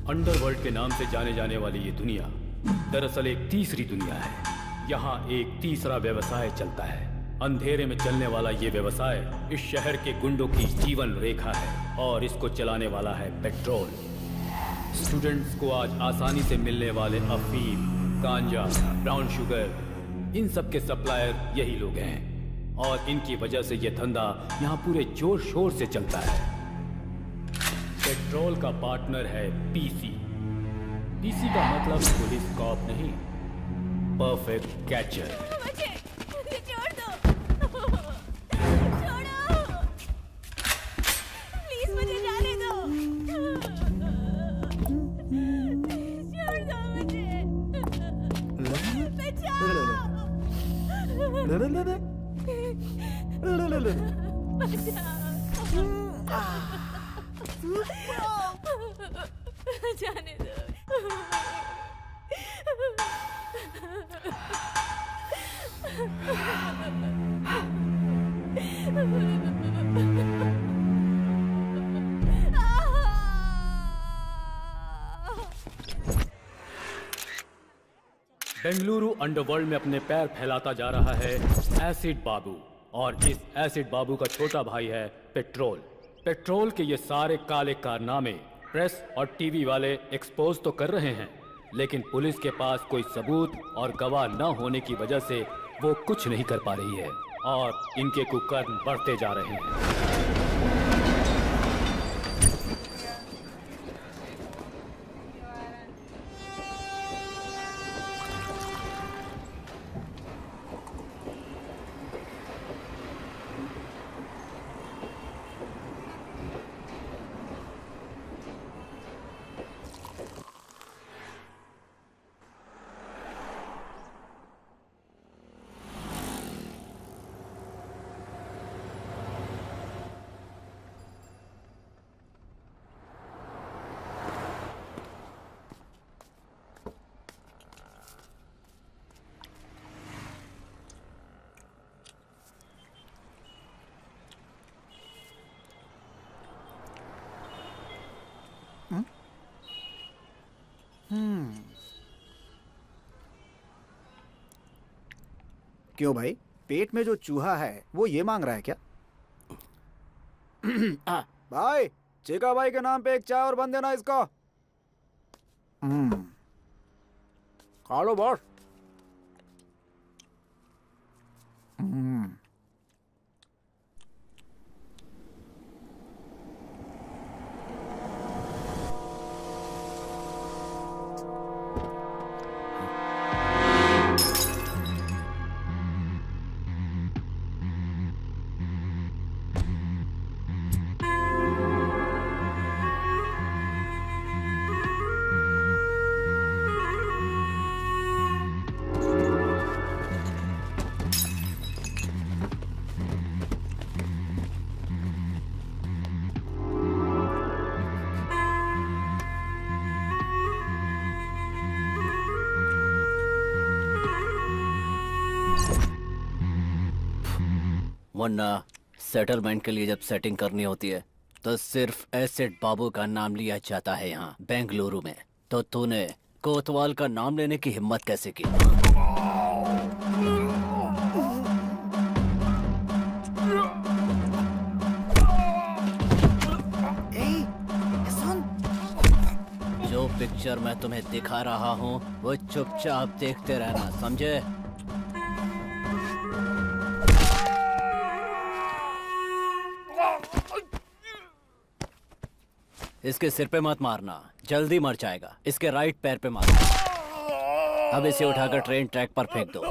Underworld के नाम से जाने जाने वाली ये दुनिया दरअसल एक तीसरी दुनिया है। यहाँ एक तीसरा व्यवसाय चलता है। अंधेरे में चलने वाला ये व्यवसाय इस शहर के गुंडों की जीवन रेखा है और इसको चलाने वाला है पेट्रोल। स्टूडेंट्स को आज आसानी से मिलने वाले अफीम, गांजा, ब्राउन शुगर, इन सब के सप्लायर यही लोग हैं और इनकी वजह से ये धंधा यहाँ पूरे जोर शोर से चलता है। पेट्रोल का पार्टनर है पीसी। पीसी का मतलब पुलिस कॉप नहीं, परफेक्ट कैचर। मुझे छोड़ दो, छोड़ो, प्लीज मुझे जाने दो, छोड़ दो मुझे, बचाओ, जाने दो। बेंगलुरु अंडरवर्ल्ड में अपने पैर फैलाता जा रहा है एसिड बाबू, और इस एसिड बाबू का छोटा भाई है पेट्रोल। पेट्रोल के ये सारे काले कारनामे प्रेस और टीवी वाले एक्सपोज तो कर रहे हैं, लेकिन पुलिस के पास कोई सबूत और गवाह न होने की वजह से वो कुछ नहीं कर पा रही है और इनके कुकर्म बढ़ते जा रहे हैं। क्यों भाई, पेट में जो चूहा है वो ये मांग रहा है क्या? भाई, चीका भाई के नाम पे एक चाय और बन देना इसको। खा लो बॉस। वरना सेटलमेंट के लिए जब सेटिंग करनी होती है तो सिर्फ एसिड बाबू का नाम लिया जाता है यहाँ बेंगलुरु में। तो तूने कोतवाल का नाम लेने की हिम्मत कैसे की? जो पिक्चर मैं तुम्हें दिखा रहा हूँ वो चुपचाप देखते रहना, समझे? इसके सिर पे मत मारना, जल्दी मर जाएगा। इसके राइट पैर पे मारना। अब इसे उठाकर ट्रेन ट्रैक पर फेंक दो।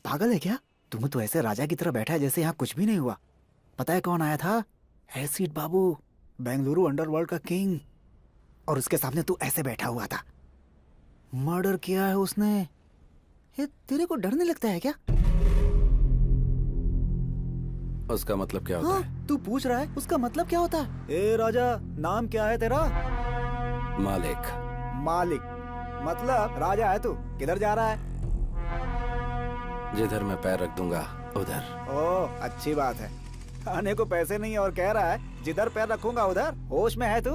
पागल है क्या? तुम तो ऐसे राजा की तरह बैठा है जैसे यहाँ कुछ भी नहीं हुआ। पता है कौन आया था? एसिड बाबू, बेंगलुरु अंडरवर्ल्ड का किंग। और उसके सामने तू ऐसे बैठा हुआ था। मर्डर किया है उसने। ये तेरे को डर नहीं लगता है क्या? उसका मतलब क्या होता है? तू पूछ रहा है उसका मतलब क्या होता है? ए राजा, नाम क्या है तेरा? मालिक। मालिक मतलब राजा है तू। किधर जा रहा है? जिधर मैं पैर रख दूंगा उधर। ओह अच्छी बात है। आने को पैसे नहीं और कह रहा है जिधर पैर रखूंगा उधर। होश में है तू?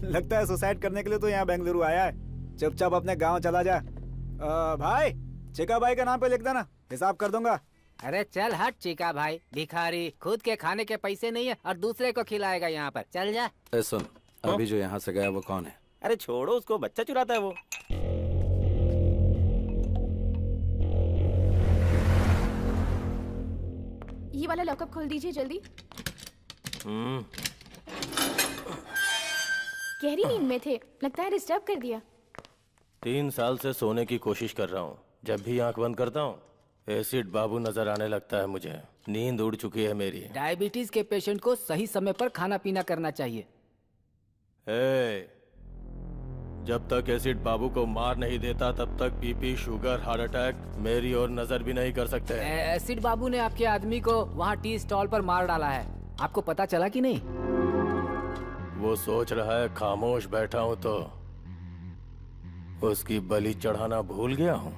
लगता है सुसाइड करने के लिए तो यहाँ बेंगलुरु आया है। चुपचाप अपने गांव चला जा। भाई चिका भाई का नाम पे लिख देना, हिसाब कर दूंगा। अरे चल हट चिका भाई, भिखारी, खुद के खाने के पैसे नहीं है और दूसरे को खिलाएगा यहाँ पर। चल जा। सुन, अभी जो यहाँ से गया वो कौन है? अरे छोड़ो उसको, बच्चा चुराता है वो। ये वाला लॉकअप खोल दीजिए जल्दी। गहरी नींद में थे, लगता है डिस्टर्ब कर दिया। 3 साल से सोने की कोशिश कर रहा हूँ। जब भी आंख बंद करता हूँ एसिड बाबू नजर आने लगता है मुझे। नींद उड़ चुकी है मेरी। डायबिटीज के पेशेंट को सही समय पर खाना पीना करना चाहिए। जब तक एसिड बाबू को मार नहीं देता तब तक बीपी, शुगर, हार्ट अटैक मेरी और नजर भी नहीं कर सकते। एसिड बाबू ने आपके आदमी को वहाँ टी स्टॉल पर मार डाला है, आपको पता चला कि नहीं? वो सोच रहा है खामोश बैठा हूँ तो उसकी बलि चढ़ाना भूल गया हूँ।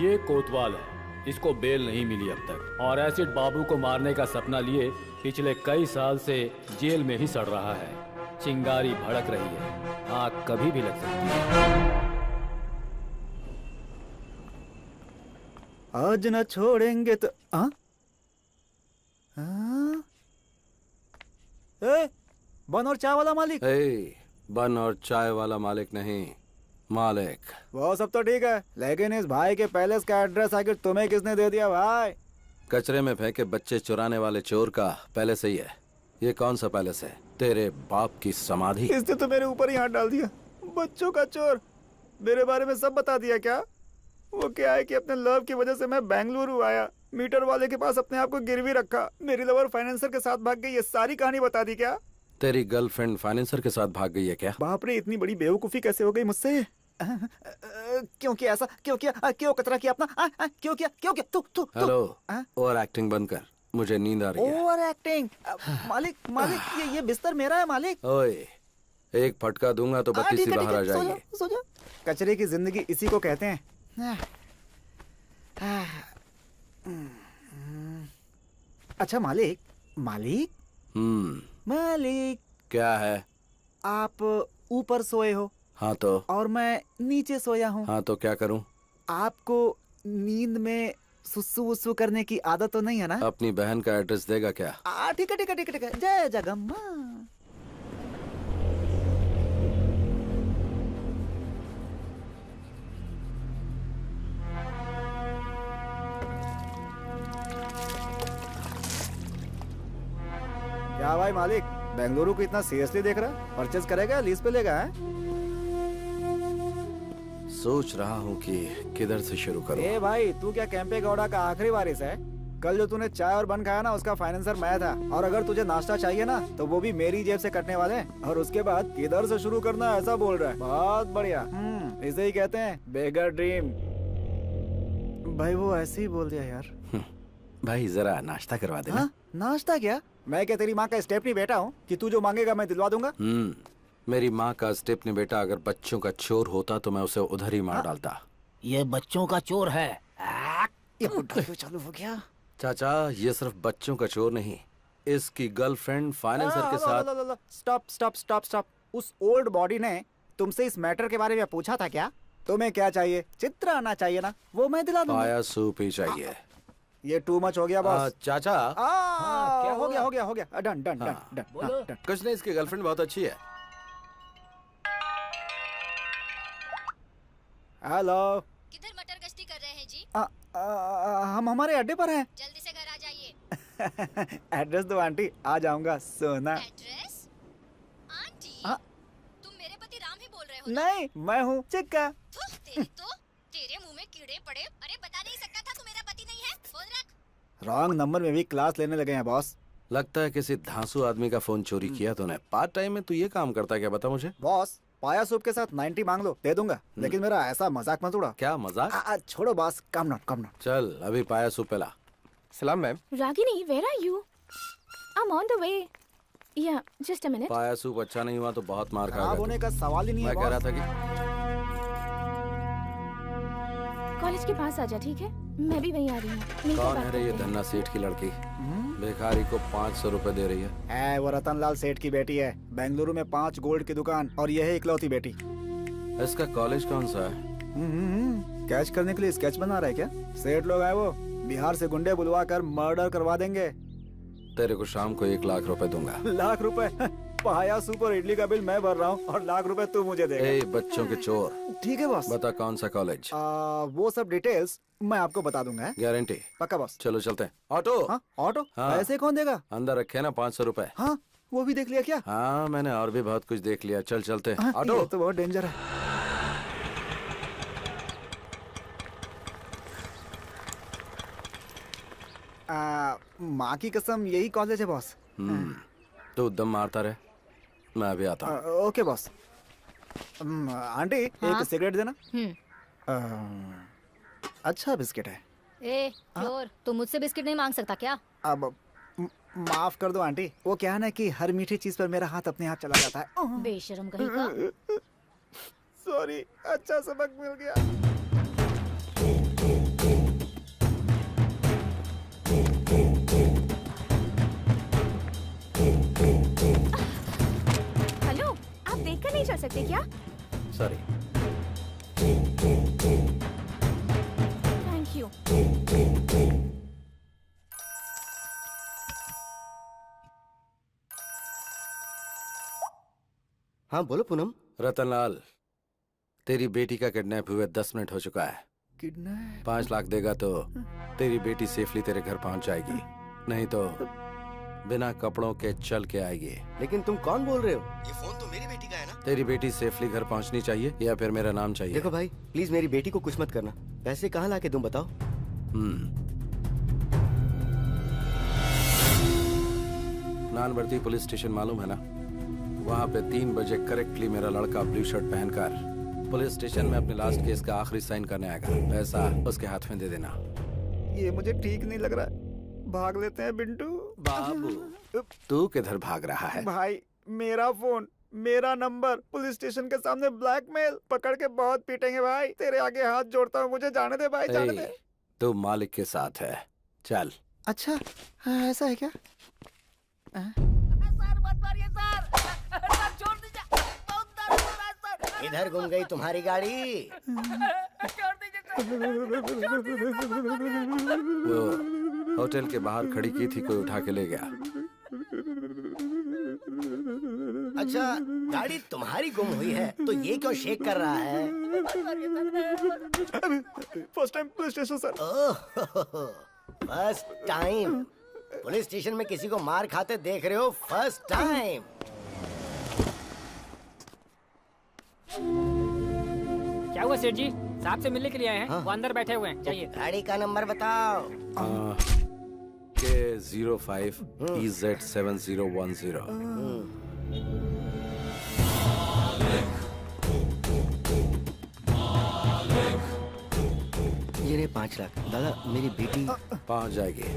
ये कोतवाल है, इसको बेल नहीं मिली अब तक और एसिड बाबू को मारने का सपना लिए पिछले कई साल से जेल में ही सड़ रहा है। चिंगारी भड़क रही है, आग कभी भी लग सकती है। आज न छोड़ेंगे तो बन और चाय वाला मालिक। बन और चाय वाला मालिक नहीं, मालिक। वो सब तो ठीक है, लेकिन इस भाई के पैलेस का एड्रेस आखिर तुम्हें किसने दे दिया भाई? कचरे में फेंके बच्चे चुराने वाले चोर का पैलेस ही है। ये कौन सा पैलेस है? तेरे बाप की समाधि। इसने तो मेरे ऊपर ही हाथ डाल दिया। बच्चों का चोर, मेरे बारे में सब बता दिया क्या? वो क्या है कि अपने लव की वजह से मैं बेंगलुरु आया, मीटर वाले के पास अपने आप को गिरवी रखा, मेरी लवर फाइनेंसर के साथ भाग गई, ये सारी कहानी बता दी क्या? तेरी गर्लफ्रेंड फाइनेंसर के साथ भाग गई है क्या? बाप रे, इतनी बड़ी बेवकूफी कैसे हो गई मुझसे? क्यों किया ऐसा? क्यों किया? क्यों कतरा किया अपना? क्यों किया? क्यों किया? तू हेलो, ओवर एक्टिंग बंद कर, मुझे नींद आ रही है। Over acting? मालिक मालिक, ये बिस्तर मेरा है मालिक। ओए, एक फटका दूंगा तो बत्ती सी बाहर आ जाएगी। सो जा। कचरे की जिंदगी इसी को कहते हैं। अच्छा मालिक, मालिक मालिक, क्या है? आप ऊपर सोए हो। हाँ तो? और मैं नीचे सोया हूँ। हाँ तो क्या करूँ? आपको नींद में सुसु वुसु करने की आदत तो नहीं है ना? अपनी बहन का एड्रेस देगा क्या? ठीक है ठीक है ठीक है ठीक है। जय जगम्मा। क्या भाई मालिक, बेंगलुरु को इतना सीरियसली देख रहा? परचेज करेगा, लीज पे लेगा? सोच रहा हूँ कि किधर से शुरू करूँ। ए भाई, तू क्या कैंपे गौड़ा का आखिरी वारिस है? कल जो तूने चाय और बन खाया ना, उसका फाइनेंसर मैं था। और अगर तुझे नाश्ता चाहिए ना तो वो भी मेरी जेब से कटने वाले हैं। और उसके बाद किधर से शुरू करना ऐसा बोल रहा है। बहुत बढ़िया। इसे ही कहते हैं बेगर ड्रीम। भाई वो ऐसे ही बोल दिया यार। भाई जरा नाश्ता करवा देना। नाश्ता क्या? मैं क्या तेरी माँ का स्टेपनी बेटा हूँ कि तू जो मांगेगा मैं दिलवा दूंगा? मेरी माँ का स्टेपनी बेटा अगर बच्चों का चोर होता तो मैं उसे उधर ही मार डालता। ये बच्चों का चोर है। ये बुड्ढा क्यों चालू हो गया? चाचा, ये सिर्फ बच्चों का चोर नहीं, इसकी गर्लफ्रेंड फाइनेंसर के साथ। Stop stop stop stop. उस ओल्ड बॉडी ने तुमसे इस मैटर के बारे में पूछा था क्या? तुम्हें क्या चाहिए? चित्र आना चाहिए ना, वो मैं दिला दूंगा। पाया सूप ही चाहिए। ये टू मच हो गया बॉस। चाचा, क्या हो गया? हो गया हो गया। Done done done done. कुछ नहीं, इसकी गर्लफ्रेंड बहुत अच्छी है। हेलो, किधर मटर गश्ती कर रहे हैं जी? हम हमारे अड्डे पर हैं। जल्दी से घर आ जाइए। एड्रेस दो आंटी, आ जाऊंगा। सोना। एड्रेस? आंटी? हाँ? तुम मेरे पति राम ही बोल रहे हो ना? नहीं, मैं हूँ चिक्का। तेरे मुंह में कीड़े पड़े। अरे बता नहीं सकता था तू मेरा पति नहीं है? फोन रख। रॉन्ग नंबर में भी क्लास लेने लगे हैं बॉस। लगता है किसी धांसू आदमी का फोन चोरी किया तूने। पार्ट टाइम में तू ये काम करता है क्या, बता मुझे। बॉस, पाया सूप के साथ 90 मांग लो, दे दूंगा। लेकिन मेरा ऐसा मजाक मत उड़ा। क्या मजाक? छोड़ो बॉस, कम नॉट। चल अभी पाया सूप पिला। सलाम ma'am. Ragini, where are you? I'm on the way. या जस्ट अ मिनट। पाया सूप अच्छा नहीं हुआ तो बहुत मार खाएगा खराब तू। होने का सवाल ही नहीं है मैं कह रहा बॉस। था कि कॉलेज के पास आ जा, ठीक है? मैं भी वहीं आ रही हूँ। मिलकर कौन बात है रे ये करते हैं। धन्ना सेठ की लड़की? भिखारी को 500 रुपए दे रही है। वो रतनलाल सेठ की बेटी है। बेंगलुरु में 5 गोल्ड की दुकान और यह है इकलौती बेटी। इसका कॉलेज कौन सा है? कैच करने के लिए स्केच बना रहा है क्या? सेठ लोग आए वो बिहार से गुंडे बुलवा कर मर्डर करवा देंगे। तेरे को शाम को 1 लाख रुपए दूंगा। लाख रुपए? पाया सूप और इडली का बिल मैं भर रहा हूँ और लाख रुपए तू मुझे देगा। ए बच्चों के चोर, ठीक है बॉस। बता कौन सा कॉलेज? वो सब डिटेल्स मैं आपको बता दूंगा। गारंटी? पक्का बॉस। चलो चलते हैं। ऑटो? हाँ ऑटो? हाँ। ऐसे कौन देगा? अंदर रखे ना 500 रुपए। हाँ वो भी देख लिया क्या? हाँ मैंने और भी बहुत कुछ देख लिया। चल चलते हैं। ऑटो? ये तो बहुत डेंजर है। माँ की कसम यही कॉलेज है बॉस। तू दम मारता रहे, मैं अभी आता हूँ। Okay boss. आंटी एक सिगरेट देना। अच्छा बिस्किट है। ए चोर, तू मुझसे बिस्किट नहीं मांग सकता क्या? अब माफ कर दो आंटी, वो क्या है ना कि हर मीठी चीज पर मेरा हाथ अपने हाथ चला जाता है। बेशरम कहीं का। सॉरी, अच्छा सबक मिल गया। हेलो, आप देखकर नहीं चल सकते क्या? सॉरी। Thank you. हाँ बोलो पूनम। रतनलाल, तेरी बेटी का किडनैप हुए 10 मिनट हो चुका है। किडनैप? 5 लाख देगा तो तेरी बेटी सेफली तेरे घर पहुंच जाएगी, नहीं तो बिना कपड़ों के चल के आएगी। लेकिन तुम कौन बोल रहे हो? ये फोन तो मेरी बेटी का है ना? तेरी बेटी सेफली घर पहुंचनी चाहिए या फिर मेरा नाम चाहिए? देखो भाई, प्लीज मेरी बेटी को कुछ मत करना। पैसे कहाँ लाके दूं बताओ? नानवर्ती पुलिस स्टेशन मालूम है ना? वहाँ पे 3 बजे करेक्टली मेरा लड़का ब्लू शर्ट पहनकर पुलिस स्टेशन में अपने लास्ट केस का आखिरी साइन करने आएगा। पैसा उसके हाथ में दे देना। ये मुझे ठीक नहीं लग रहा है। भाग लेते हैं बिंटू। बाबू, तू किधर भाग रहा है? भाई मेरा फोन, मेरा नंबर, पुलिस स्टेशन के सामने ब्लैकमेल, पकड़ के बहुत पीटेंगे भाई। तेरे आगे हाथ जोड़ता हूँ, मुझे जाने दे भाई, जाने दे। तू मालिक के साथ है, चल। अच्छा ऐसा है क्या? इधर घूम गई तुम्हारी गाड़ी। वो होटल के बाहर खड़ी की थी, कोई उठा के ले गया। अच्छा, गाड़ी तुम्हारी गुम हुई है तो ये क्यों शेक कर रहा है? First time police station sir. First time police station में किसी को मार खाते देख रहे हो? First time. क्या हुआ सेठ जी? साहब से मिलने के लिए आए हैं। वो अंदर बैठे हुए हैं, जाइए। गाड़ी का नंबर बताओ। K05 EZ7010। ये रहे 5 लाख। दादा मेरी बेटी पहुंच जाएगी।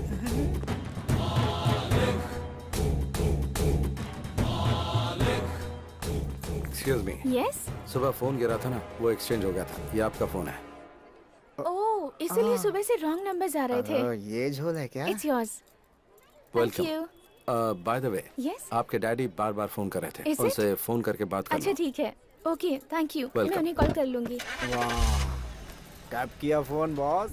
Excuse me. यस। सुबह फोन गिरा था ना, वो एक्सचेंज हो गया था। ये आपका फोन है। ओह, इसीलिए सुबह से रॉन्ग नंबर्स आ रहे थे। ये झोल है क्या? It's yours. Thank you. By the way, yes. आपके डैडी बार बार फोन कर रहे थे। Is it? उनसे फोन करके बात करना। अच्छा ठीक है, ओके थैंक यू। मैं Welcome. उन्हें कॉल कर लूंगी। वाह, टैप किया फोन बॉस।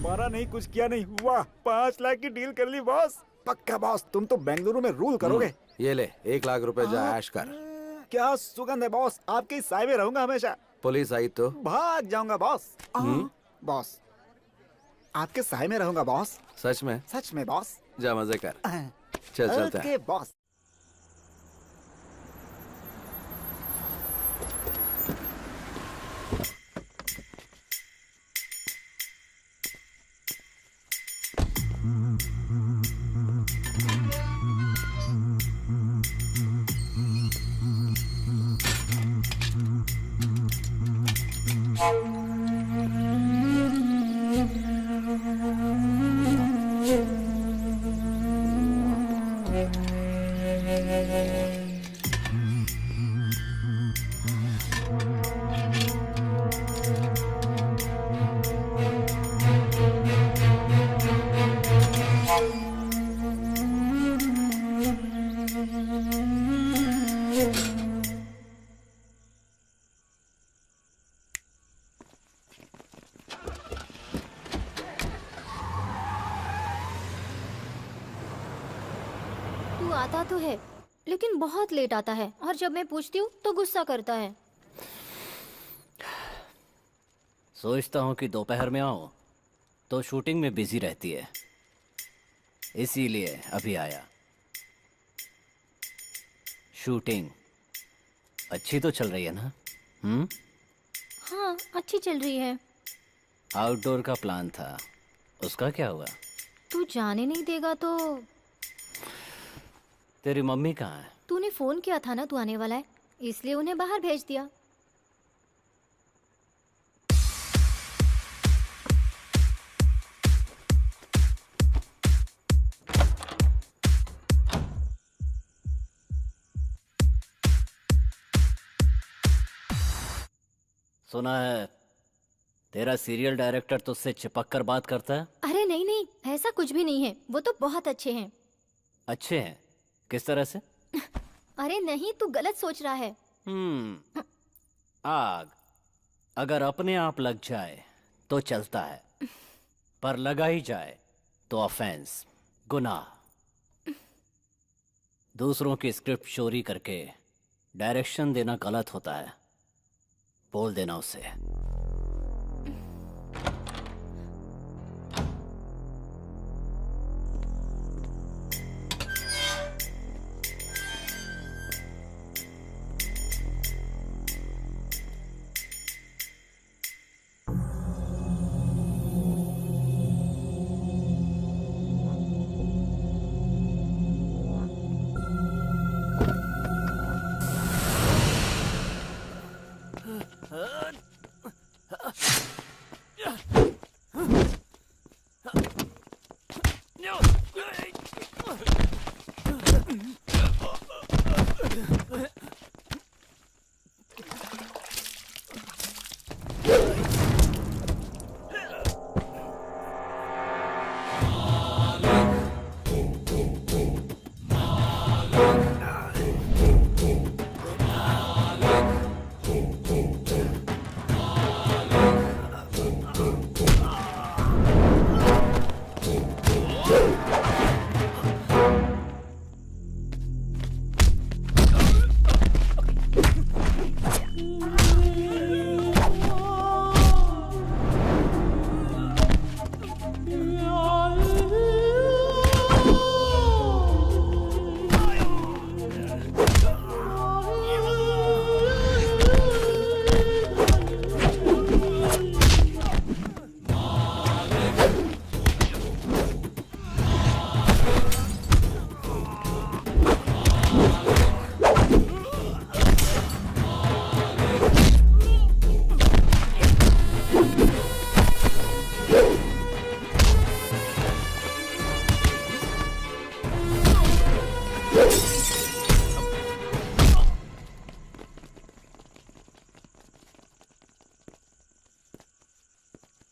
मारा नहीं, कुछ किया नहीं। वाह, 5 लाख की डील कर ली बॉस। पक्का बॉस, तुम तो बेंगलुरु में रूल करोगे। ये ले 1 लाख रुपए, जा ऐश कर। क्या सुगंध है बॉस, आपके साय में रहूंगा हमेशा। पुलिस आई तो भाग जाऊंगा बॉस। बॉस, आपके साय में रहूंगा बॉस। सच में? सच में बॉस। जा मजे कर। चल चलते हैं। Okay boss. तू आता तो है लेकिन बहुत लेट आता है और जब मैं पूछती हूँ तो गुस्सा करता है। सोचता हूँ कि दोपहर में आऊँ तो शूटिंग में बिजी रहती है, इसीलिए अभी आया। शूटिंग अच्छी तो चल रही है ना? हाँ अच्छी चल रही है। आउटडोर का प्लान था, उसका क्या हुआ? तू जाने नहीं देगा तो? तेरी मम्मी कहाँ है? तूने फोन किया था ना तू आने वाला है, इसलिए उन्हें बाहर भेज दिया। सुना है तेरा सीरियल डायरेक्टर तुझसे चिपक कर बात करता है? अरे नहीं नहीं, ऐसा कुछ भी नहीं है, वो तो बहुत अच्छे हैं। अच्छे हैं? किस तरह से? अरे नहीं, तू गलत सोच रहा है। आग अगर अपने आप लग जाए तो चलता है, पर लगा ही जाए तो ऑफेंस, गुनाह। दूसरों की स्क्रिप्ट चोरी करके डायरेक्शन देना गलत होता है, बोल देना उसे।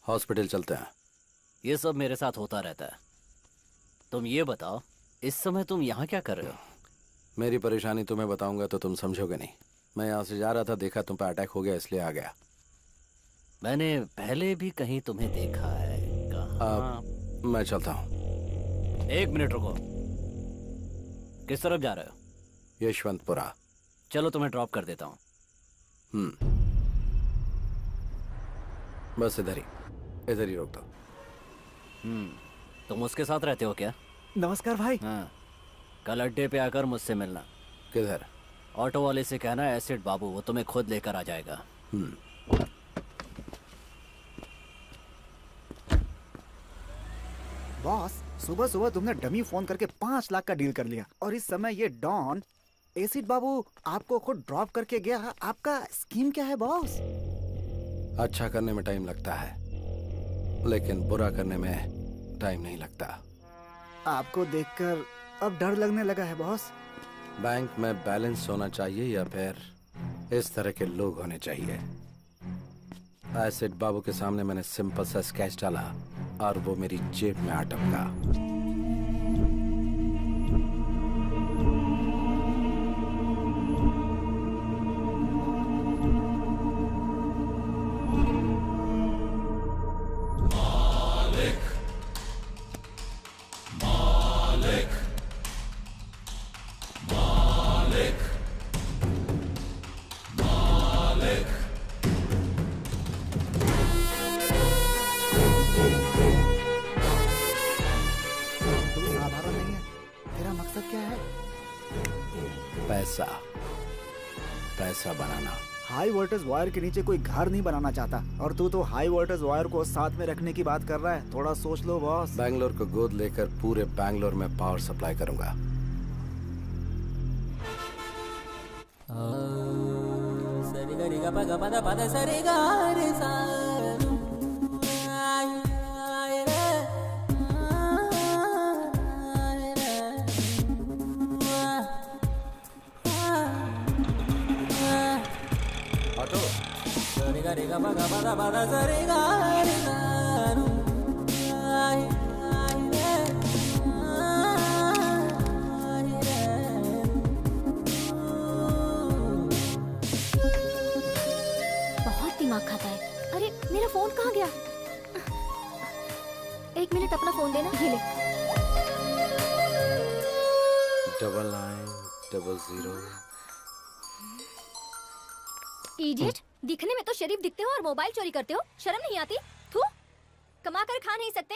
हॉस्पिटल चलते हैं। ये सब मेरे साथ होता रहता है। तुम ये बताओ, इस समय तुम यहाँ क्या कर रहे हो? मेरी परेशानी तुम्हें बताऊंगा तो तुम समझोगे नहीं। मैं यहाँ से जा रहा था, देखा तुम पे अटैक हो गया, इसलिए आ गया। मैंने पहले भी कहीं तुम्हें देखा है। कहाँ? मैं चलता हूँ। 1 मिनट रुको। किस तरफ जा रहे हो? यशवंतपुरा। चलो तुम्हें ड्रॉप कर देता हूँ। बस इधर ही रोक दो। तुम उसके साथ रहते हो क्या? नमस्कार भाई। हाँ, कल अड्डे पे आकर मुझसे मिलना। किधर? ऑटो वाले से कहना एसिड बाबू, वो तुम्हें खुद लेकर आ जाएगा। बॉस, सुबह सुबह तुमने डमी फोन करके 5 लाख का डील कर लिया और इस समय ये डॉन एसिड बाबू आपको खुद ड्रॉप करके गया। आपका स्कीम क्या है बॉस? अच्छा करने में टाइम लगता है, लेकिन बुरा करने में टाइम नहीं लगता। आपको देखकर अब डर लगने लगा है बॉस। बैंक में बैलेंस होना चाहिए या फिर इस तरह के लोग होने चाहिए? एसिड बाबू के सामने मैंने सिंपल सा स्केच डाला और वो मेरी जेब में आ टपका। पैसा बनाना। हाई वोल्टेज वायर के नीचे कोई घर नहीं बनाना चाहता, और तू तो हाई वोल्टेज वायर को साथ में रखने की बात कर रहा है। थोड़ा सोच लो बॉस। बैंगलोर को गोद लेकर पूरे बैंगलोर में पावर सप्लाई करूंगा। ऑटो, बहुत दिमाग खाता है। अरे मेरा फोन कहाँ गया? एक मिनट, अपना फोन देना। ये ले। 9900। इडियट, दिखने में तो शरीफ दिखते हो और मोबाइल चोरी करते हो। शर्म नहीं आती? थू, कमा कर खा नहीं सकते?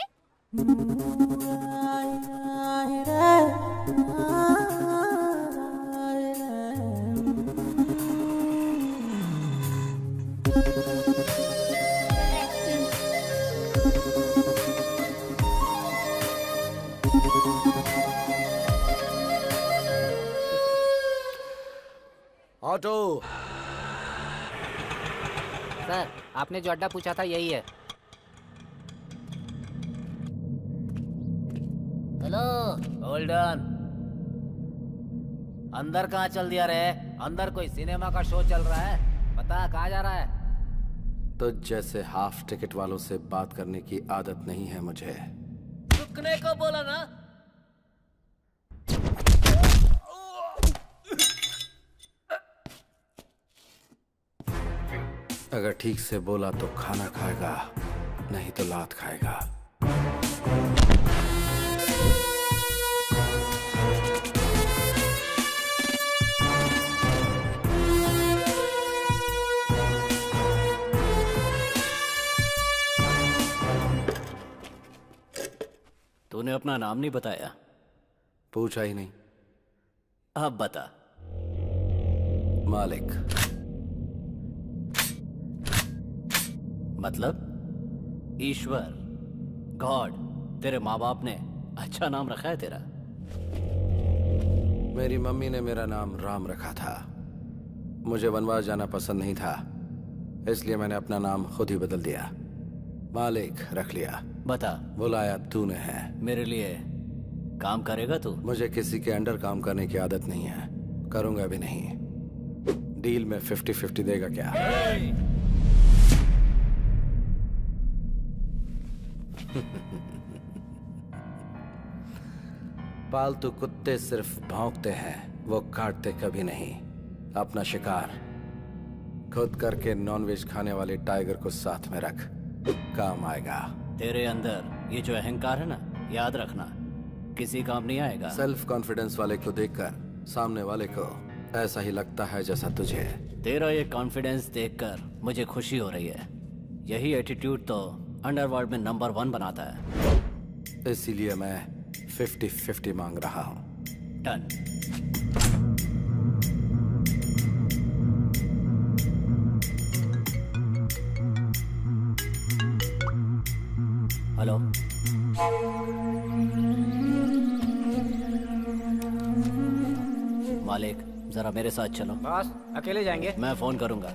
ऑटो, सर, आपने जो अड्डा पूछा था यही है। Hello, hold on. अंदर कहाँ चल दिया रे? अंदर कोई सिनेमा का शो चल रहा है। बता कहाँ जा रहा है? तो जैसे हाफ टिकट वालों से बात करने की आदत नहीं है मुझे। रुकने को बोला ना। अगर ठीक से बोला तो खाना खाएगा, नहीं तो लात खाएगा। तूने अपना नाम नहीं बताया। पूछा ही नहीं। अब बता। मालिक। मतलब ईश्वर, गॉड। तेरे माँ बाप ने अच्छा नाम रखा है तेरा। मेरी मम्मी ने मेरा नाम राम रखा था। मुझे वनवास जाना पसंद नहीं था, इसलिए मैंने अपना नाम खुद ही बदल दिया। मालिक रख लिया। बता। बुलाया तूने है। मेरे लिए काम करेगा तू? मुझे किसी के अंडर काम करने की आदत नहीं है, करूंगा भी नहीं। डील में 50-50 देगा क्या? पालतू कुत्ते सिर्फ भौंकते हैं, वो काटते कभी नहीं। अपना शिकार खुद करके नॉनवेज खाने वाले टाइगर को साथ में रख, काम आएगा। तेरे अंदर ये जो अहंकार है ना, याद रखना किसी काम नहीं आएगा। सेल्फ कॉन्फिडेंस वाले को देखकर सामने वाले को ऐसा ही लगता है जैसा तुझे। तेरा ये कॉन्फिडेंस देखकर मुझे खुशी हो रही है। यही एटीट्यूड तो अंडरवर्ल्ड में नंबर 1 बनाता है। इसीलिए मैं 50-50 मांग रहा हूँ। डन। हेलो, मालिक जरा मेरे साथ चलो। बॉस, अकेले जाएंगे? मैं फोन करूंगा।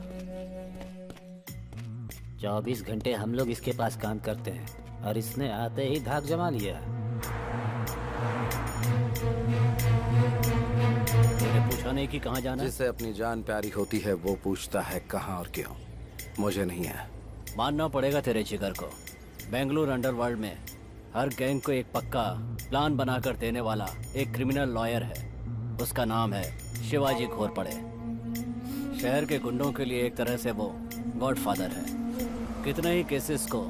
24 घंटे हम लोग इसके पास काम करते हैं और इसने आते ही धाक जमा लिया। मैंने पूछा नहीं कि कहाँ जाना है? जिसे अपनी जान प्यारी होती है वो पूछता है कहाँ और क्यों। मुझे नहीं है। मानना पड़ेगा तेरे जिगर को। बेंगलुरु अंडरवर्ल्ड में हर गैंग को एक पक्का प्लान बनाकर देने वाला एक क्रिमिनल लॉयर है। उसका नाम है शिवाजी घोरपड़े। शहर के गुंडों के लिए एक तरह से वो गॉडफादर है। कितने ही केसेस को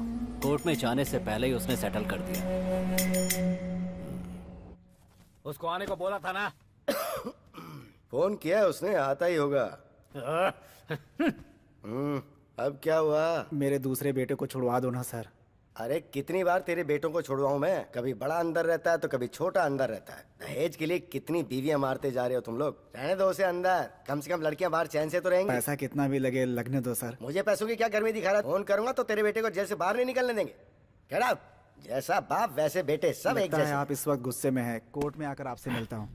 कोर्ट में जाने से पहले ही उसने सेटल कर दिया। उसको आने को बोला था ना। फोन किया है उसने, आता ही होगा। अब क्या हुआ? मेरे दूसरे बेटे को छुड़वा दो ना सर। अरे कितनी बार तेरे बेटों को छुड़वाऊं मैं, कभी बड़ा अंदर रहता है तो कभी छोटा अंदर रहता है। दहेज के लिए कितनी बीवियां मारते जा रहे हो तुम लोग। रहने दो उसे अंदर, कम से कम लड़कियां बाहर चैन से तो रहेंगी। पैसा कितना भी लगे लगने दो सर। मुझे पैसों की क्या गर्मी दिखा रहा है? फोन करूंगा तो तेरे बेटे को जेल से बाहर नहीं निकलने देंगे। Get out. जैसा बाप वैसे बेटे, सब एक लगता है जैसे। आप इस वक्त गुस्से में हैं। कोर्ट में आकर आपसे मिलता हूँ।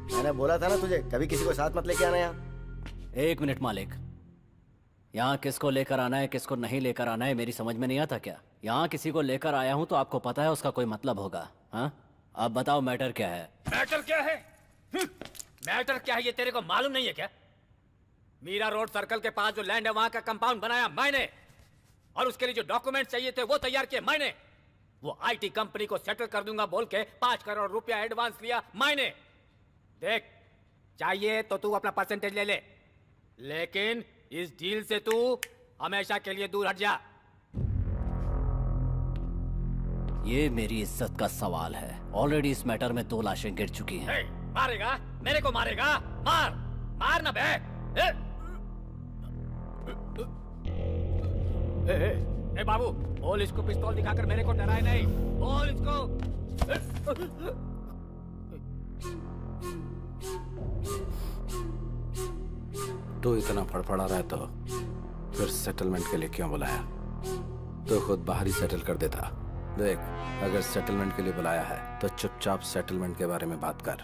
मैंने बोला था ना तुझे, कभी किसी को साथ मत लेके आना यहाँ। एक मिनट मालिक, यहाँ किसको लेकर आना है किसको नहीं लेकर आना है मेरी समझ में नहीं आता क्या? यहाँ किसी को लेकर आया हूँ तो आपको पता है उसका कोई मतलब होगा। हाँ, आप बताओ मैटर क्या है? मैटर क्या है? मैटर क्या है ये तेरे को मालूम नहीं है क्या? मीरा रोड सर्कल के पास जो लैंड है वहां का कंपाउंड बनाया मैंने, और उसके लिए जो डॉक्यूमेंट चाहिए थे वो तैयार किए मैंने। वो आईटी कंपनी को सेटल कर दूंगा बोल के 5 करोड़ रुपया एडवांस लिया मैंने। देख, चाहिए तो तू अपना परसेंटेज ले ले, लेकिन इस डील से तू हमेशा के लिए दूर हट जा। ये मेरी इज्जत का सवाल है। ऑलरेडी इस मैटर में 2 लाशें गिर चुकी हैं। मारेगा? मेरे को मारेगा? मार मार ना बे। ए बाबू, बोल इसको पिस्तौल दिखाकर मेरे को डराए नहीं। बोल इसको। तू इतना फड़फड़ा रहा है तो फिर सेटलमेंट के लिए क्यों बुलाया? तो खुद बाहर ही सेटल कर देता। देख, अगर सेटलमेंट के लिए बुलाया है तो चुपचाप सेटलमेंट के बारे में बात कर।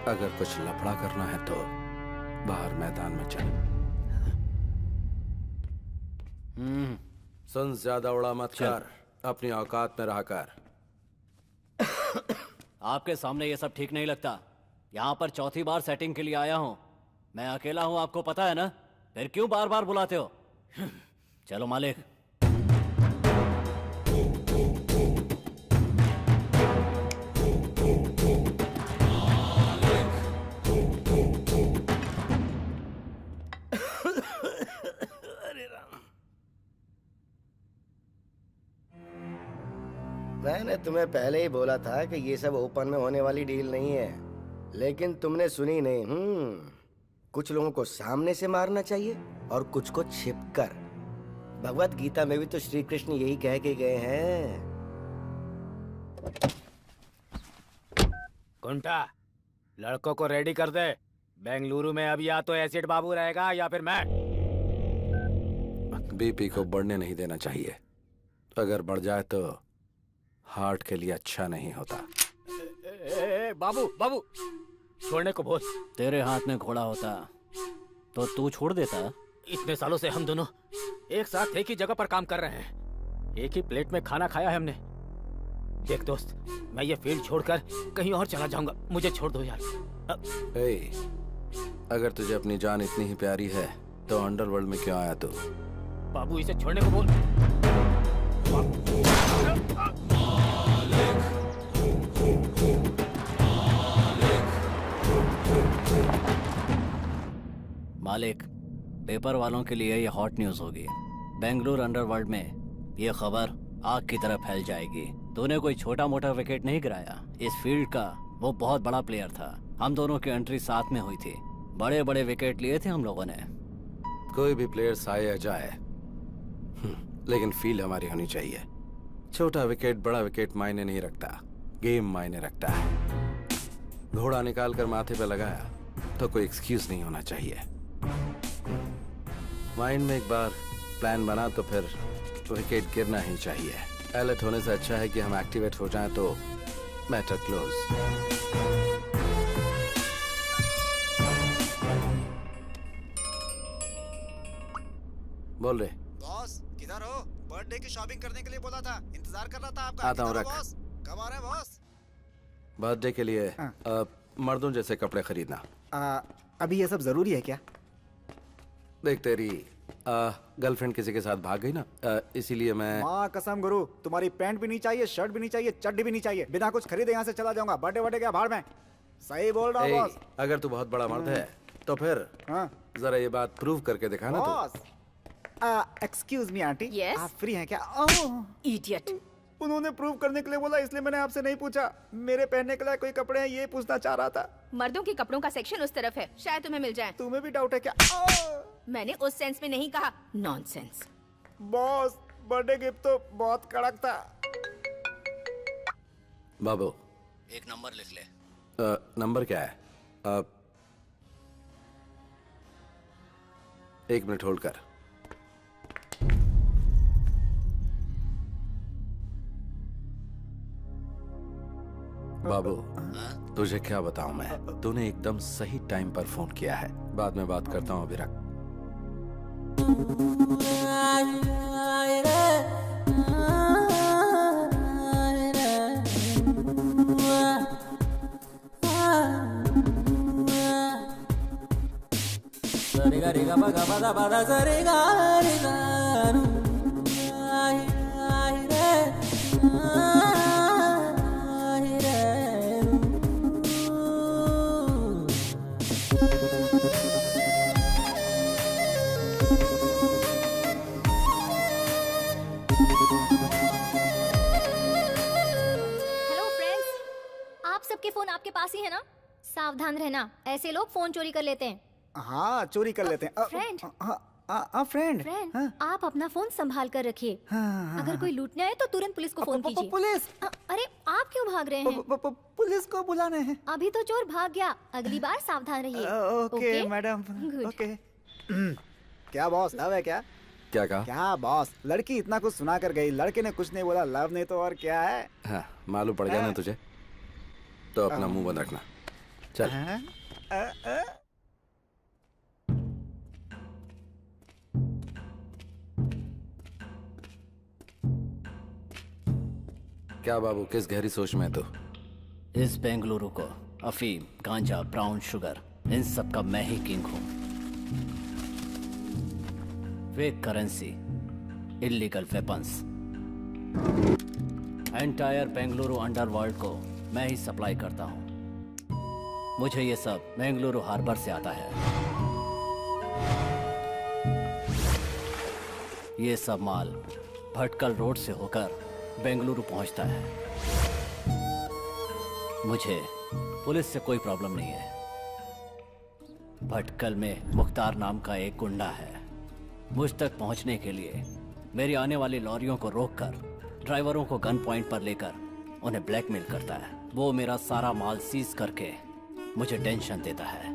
अगर कुछ लफड़ा करना है तो बाहर मैदान में चल। सुन, ज्यादा उड़ा मत कर, अपनी औकात में रहा कर। आपके सामने ये सब ठीक नहीं लगता। यहाँ पर 4थी बार सेटिंग के लिए आया हूँ। मैं अकेला हूँ, आपको पता है ना? फिर क्यों बार बार बुलाते हो? चलो मालिक। मैंने तुम्हें पहले ही बोला था कि ये सब ओपन में होने वाली डील नहीं है, लेकिन तुमने सुनी नहीं। कुछ लोगों को सामने से मारना चाहिए और कुछ को छिपकर। भगवत गीता में भी तो श्री कृष्ण यही कह के गए हैं। कुंटा, लड़कों को रेडी कर दे। बेंगलुरु में अब या तो एसिड बाबू रहेगा या फिर मैं। बीपी को बढ़ने नहीं देना चाहिए। अगर बढ़ जाए तो हार्ट के लिए अच्छा नहीं होता। बाबू बाबू, छोड़ने को बोल। तेरे हाथ में घोड़ा होता तो तू छोड़ देता। इतने सालों से हम दोनों एक साथ एक ही जगह पर काम कर रहे हैं, एक ही प्लेट में खाना खाया है हमने। देख दोस्त, मैं ये फील्ड छोड़कर कहीं और चला जाऊंगा, मुझे छोड़ दो यार। अगर तुझे अपनी जान इतनी ही प्यारी है तो अंडरवर्ल्ड में क्यों आया तू? बाबू, इसे छोड़ने को बोल। मालिक, पेपर वालों के लिए ये हॉट न्यूज होगी। बेंगलुरु अंडरवर्ल्ड में ये खबर आग की तरह फैल जाएगी। तूने कोई छोटा मोटा विकेट नहीं गिराया। इस फील्ड का वो बहुत बड़ा प्लेयर था। हम दोनों की एंट्री साथ में हुई थी। बड़े बड़े विकेट लिए थे हम लोगों ने। कोई भी प्लेयर आए या जाए, लेकिन फील्ड हमारी होनी चाहिए। छोटा विकेट बड़ा विकेट मायने नहीं रखता, गेम मायने रखता है। घोड़ा निकाल कर माथे पे लगाया तो कोई एक्सक्यूज नहीं होना चाहिए। माइंड में एक बार प्लान बना तो फिर विकेट गिरना ही चाहिए। अलर्ट होने से अच्छा है कि हम एक्टिवेट हो जाएं तो मैटर क्लोज। बोल रहे बॉस, किधर हो? बर्थडे की शॉपिंग करने के लिए बोला था, इंतजार कर रहा था आपका। आता हूँ, रख। बॉस, कब आ रहे हैं बॉस? बर्थडे के लिए मर्दों जैसे कपड़े खरीदना। अभी ये सब जरूरी है क्या? देख, तेरी गर्लफ्रेंड किसी के साथ भाग गई ना, इसीलिए मैं। माँ कसम गुरु, तुम्हारी पैंट भी नहीं चाहिए, शर्ट भी नहीं चाहिए, चड्डी भी नहीं चाहिए। बिना कुछ खरीदे यहाँ से चला जाऊंगा। बर्थडे बर्थडे क्या भाड़ में। सही बोल रहा हूँ बॉस। अगर तू बहुत बड़ा मर्द है तो फिर जरा ये बात प्रूव करके दिखाना तू। Boss, excuse me aunty, Yes? आप फ्री हैं क्या? इडियट। उन्होंने प्रूव करने के लिए बोला, इसलिए मैंने आपसे नहीं पूछा। मेरे पहनने के लिए कोई कपड़े हैं ये पूछना चाह रहा था। मर्दों के कपड़ों का सेक्शन उस तरफ है, शायद तुम्हें मिल जाए। तुम्हें भी डाउट है क्या? मैंने उस सेंस में नहीं कहा, नॉनसेंस। बॉस, बर्थडे गिफ्ट तो बहुत कड़क था। बाबू एक नंबर लिख ले। नंबर क्या है? 1 मिनट होल्ड कर। बाबू तुझे क्या बताऊं मैं, तूने एकदम सही टाइम पर फोन किया है। बाद में बात करता हूं, अभी रख। हेलो फ्रेंड्स, आप सबके फोन आपके पास ही है ना? सावधान रहना, ऐसे लोग फोन चोरी कर लेते हैं। हाँ, चोरी कर लेते हैं। फ्रेंड। फ्रेंड। फ्रेंड, आप अपना फोन संभाल कर रखिए। अगर कोई लूटने आए तो तुरंत पुलिस को फोन कीजिए। पुलिस? अरे आप क्यों भाग रहे हैं? पुलिस को बुलाने हैं। अभी तो चोर भाग गया, अगली बार सावधान रहिए। Okay madam. Good. ओके। क्या बॉस, लव है क्या? क्या कहा? क्या बॉस, लड़की इतना कुछ सुना कर गई, लड़के ने कुछ नहीं बोला, लव नहीं तो और क्या है? हाँ, मालूम पड़ गया ना तुझे, तो अपना मुंह बंद रखना। चल। क्या बाबू, किस गहरी सोच में है तू? इस बेंगलुरु को अफीम, गांजा, ब्राउन शुगर, इन सब का मैं ही किंग हूं। Fake currency, illegal weapons, entire Bengaluru underworld को मैं ही सप्लाई करता हूं। मुझे ये सब बेंगलुरु हार्बर से आता है। ये सब माल भटकल रोड से होकर बेंगलुरु पहुंचता है। मुझे पुलिस से कोई प्रॉब्लम नहीं है। भटकल में मुख्तार नाम का एक गुंडा है। मुझ तक पहुंचने के लिए मेरी आने वाली लॉरियों को रोककर ड्राइवरों को गन पॉइंट पर लेकर उन्हें ब्लैकमेल करता है। वो मेरा सारा माल सीज करके मुझे टेंशन देता है।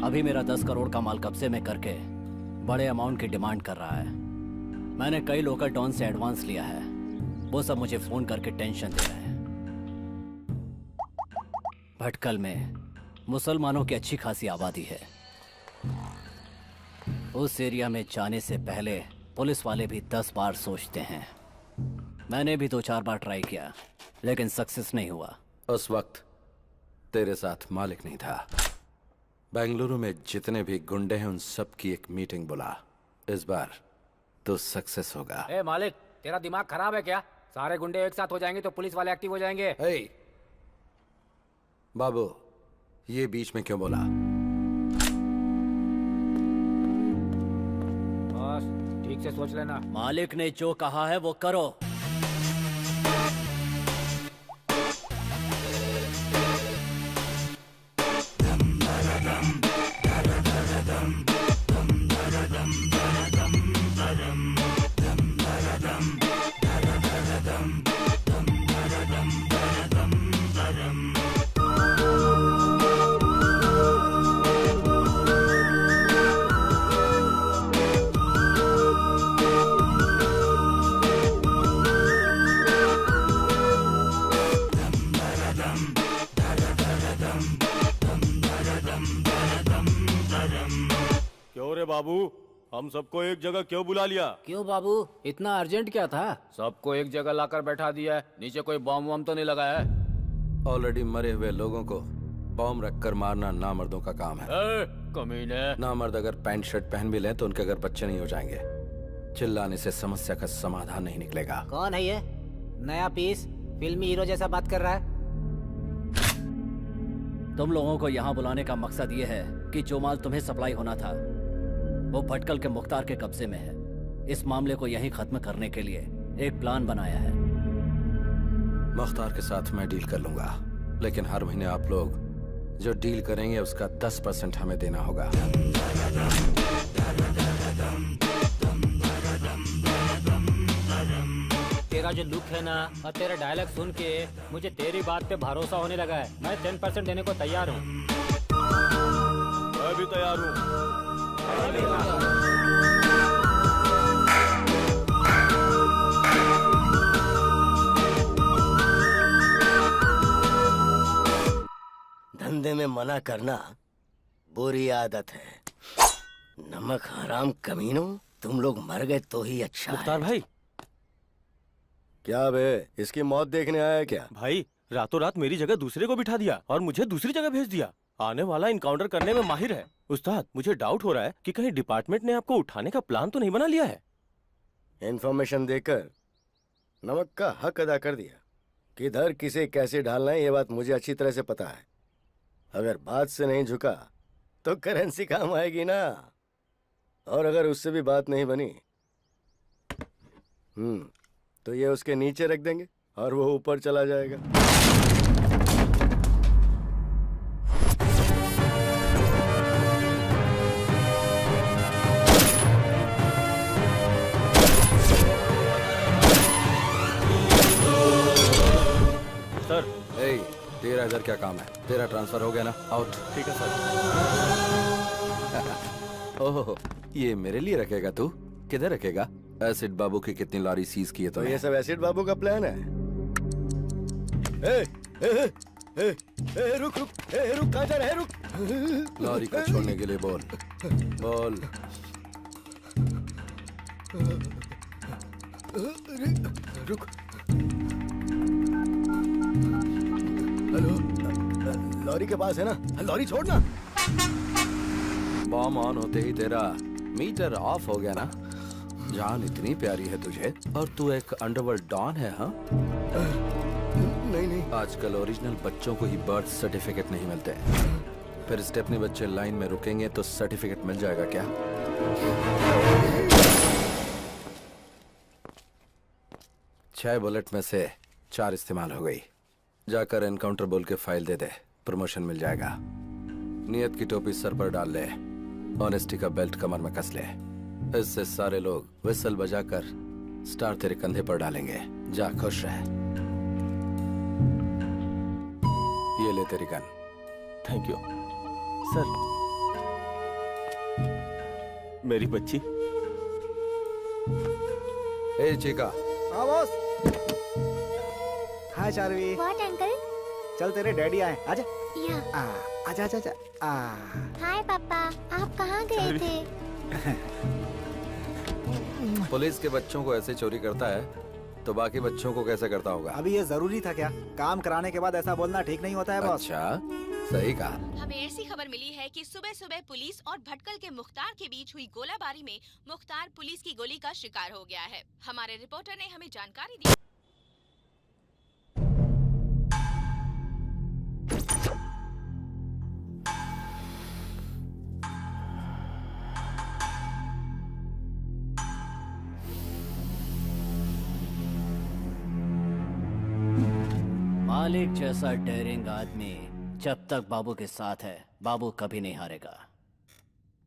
अभी मेरा 10 करोड़ का माल कब्जे में करके बड़े अमाउंट की डिमांड कर रहा है। मैंने कई लोकल डॉन से एडवांस लिया है, वो सब मुझे फोन करके टेंशन दे रहे हैं। भटकल में मुसलमानों की अच्छी खासी आबादी है। उस एरिया में जाने से पहले पुलिस वाले भी 10 बार सोचते हैं। मैंने भी 2-4 बार ट्राई किया, लेकिन सक्सेस नहीं हुआ। उस वक्त तेरे साथ मालिक नहीं था। बेंगलुरु में जितने भी गुंडे हैं उन सब की एक मीटिंग बुला। इस बार तो सक्सेस होगा। ए मालिक, तेरा दिमाग खराब है क्या? सारे गुंडे एक साथ हो जाएंगे तो पुलिस वाले एक्टिव हो जाएंगे। बाबू, ये बीच में क्यों बोला? बस ठीक से सोच लेना। मालिक ने जो कहा है वो करो। क्यों रे बाबू, हम सबको एक जगह क्यों बुला लिया? क्यों बाबू, इतना अर्जेंट क्या था? सबको एक जगह लाकर बैठा दिया है। नीचे कोई बॉम्ब वॉम्ब तो नहीं लगा है? ऑलरेडी मरे हुए लोगों को बॉम्ब रखकर मारना नामर्दों का काम है। कमीने। नामर्द अगर पैंट शर्ट पहन भी लें तो उनके घर बच्चे नहीं हो जाएंगे। चिल्लाने से समस्या का समाधान नहीं निकलेगा। कौन है ये नया पीस, फिल्मी हीरो जैसा बात कर रहा है? तुम लोगों को यहाँ बुलाने का मकसद ये है कि जो माल तुम्हें सप्लाई होना था वो भटकल के मुख्तार के कब्जे में है। इस मामले को यहीं खत्म करने के लिए एक प्लान बनाया है। मुख्तार के साथ मैं डील कर लूंगा, लेकिन हर महीने आप लोग जो डील करेंगे उसका 10% हमें देना होगा। तेरा जो लुक है ना और तेरा डायलॉग सुन के मुझे तेरी बात पे भरोसा होने लगा है। मैं 10% देने को तैयार हूँ। मैं भी तैयार हूँ। धंधे में मना करना बुरी आदत है। नमक हराम कमीनों, तुम लोग मर गए तो ही अच्छा मुख्तार है। भाई। क्या बे, इसकी मौत देखने आया क्या? भाई रातों रात मेरी जगह दूसरे को बिठा दिया और मुझे दूसरी जगह भेज दिया। आने वाला इनकाउंटर करने में माहिर है। उस्ताद, मुझे डाउट हो रहा है कि कहीं डिपार्टमेंट ने आपको उठाने का प्लान तो नहीं बना लिया है। इन्फॉर्मेशन देकर नमक का हक अदा कर दिया। किधर किसे कैसे डालना है ये बात मुझे अच्छी तरह से पता है। अगर बात से नहीं झुका तो करेंसी काम आएगी ना। और अगर उससे भी बात नहीं बनी तो ये उसके नीचे रख देंगे और वो ऊपर चला जाएगा। सर। तेरा इधर क्या काम है? तेरा ट्रांसफर हो गया ना? आउट। ठीक है सर। ओह, ये मेरे लिए रखेगा तू? किधर रखेगा? एसिड बाबू की कितनी लॉरी सीज की है तो ये सब एसिड बाबू का प्लान है। रुक रुक रुक, कहाँ जा रहा है? रुक। लॉरी को छोड़ने के लिए बोल। बोल। रुक। हेलो, लॉरी के पास है ना? लॉरी छोड़ना। बॉम्ब ऑन होते ही तेरा मीटर ऑफ हो गया ना? जान इतनी प्यारी है तुझे और तू एक अंडरवर्ल्ड डॉन है। हाँ, नहीं। आजकल ओरिजिनल बच्चों को ही बर्थ सर्टिफिकेट नहीं मिलते। फिर स्टेपनी बच्चे लाइन में रुकेंगे तो सर्टिफिकेट मिल जाएगा क्या? 6 बुलेट में से 4 इस्तेमाल हो गई। जाकर एनकाउंटर बोल के फाइल दे दे, प्रमोशन मिल जाएगा। नियत की टोपी सर पर डाल ले, ऑनेस्टी का बेल्ट कमर में कस ले। इससे सारे लोग विसल बजाकर स्टार तेरे कंधे पर डालेंगे। जा, खुश रह। ये ले तेरी गन। Thank you sir. मेरी बच्ची। ए चिका। हाँ boss. Hi Charvi. What uncle? चल तेरे डैडी आए, आजा। या। आजा आजा आजा। हाय पापा, आप कहाँ गए थे? पुलिस के बच्चों को ऐसे चोरी करता है तो बाकी बच्चों को कैसे करता होगा? अभी ये जरूरी था क्या? काम कराने के बाद ऐसा बोलना ठीक नहीं होता है बॉस। अच्छा, सही कहा। हमें ऐसी खबर मिली है कि सुबह सुबह पुलिस और भटकल के मुख्तार के बीच हुई गोलाबारी में मुख्तार पुलिस की गोली का शिकार हो गया है। हमारे रिपोर्टर ने हमें जानकारी दी। मालिक जैसा डेयरिंग आदमी जब तक बाबू के साथ है, बाबू कभी नहीं हारेगा।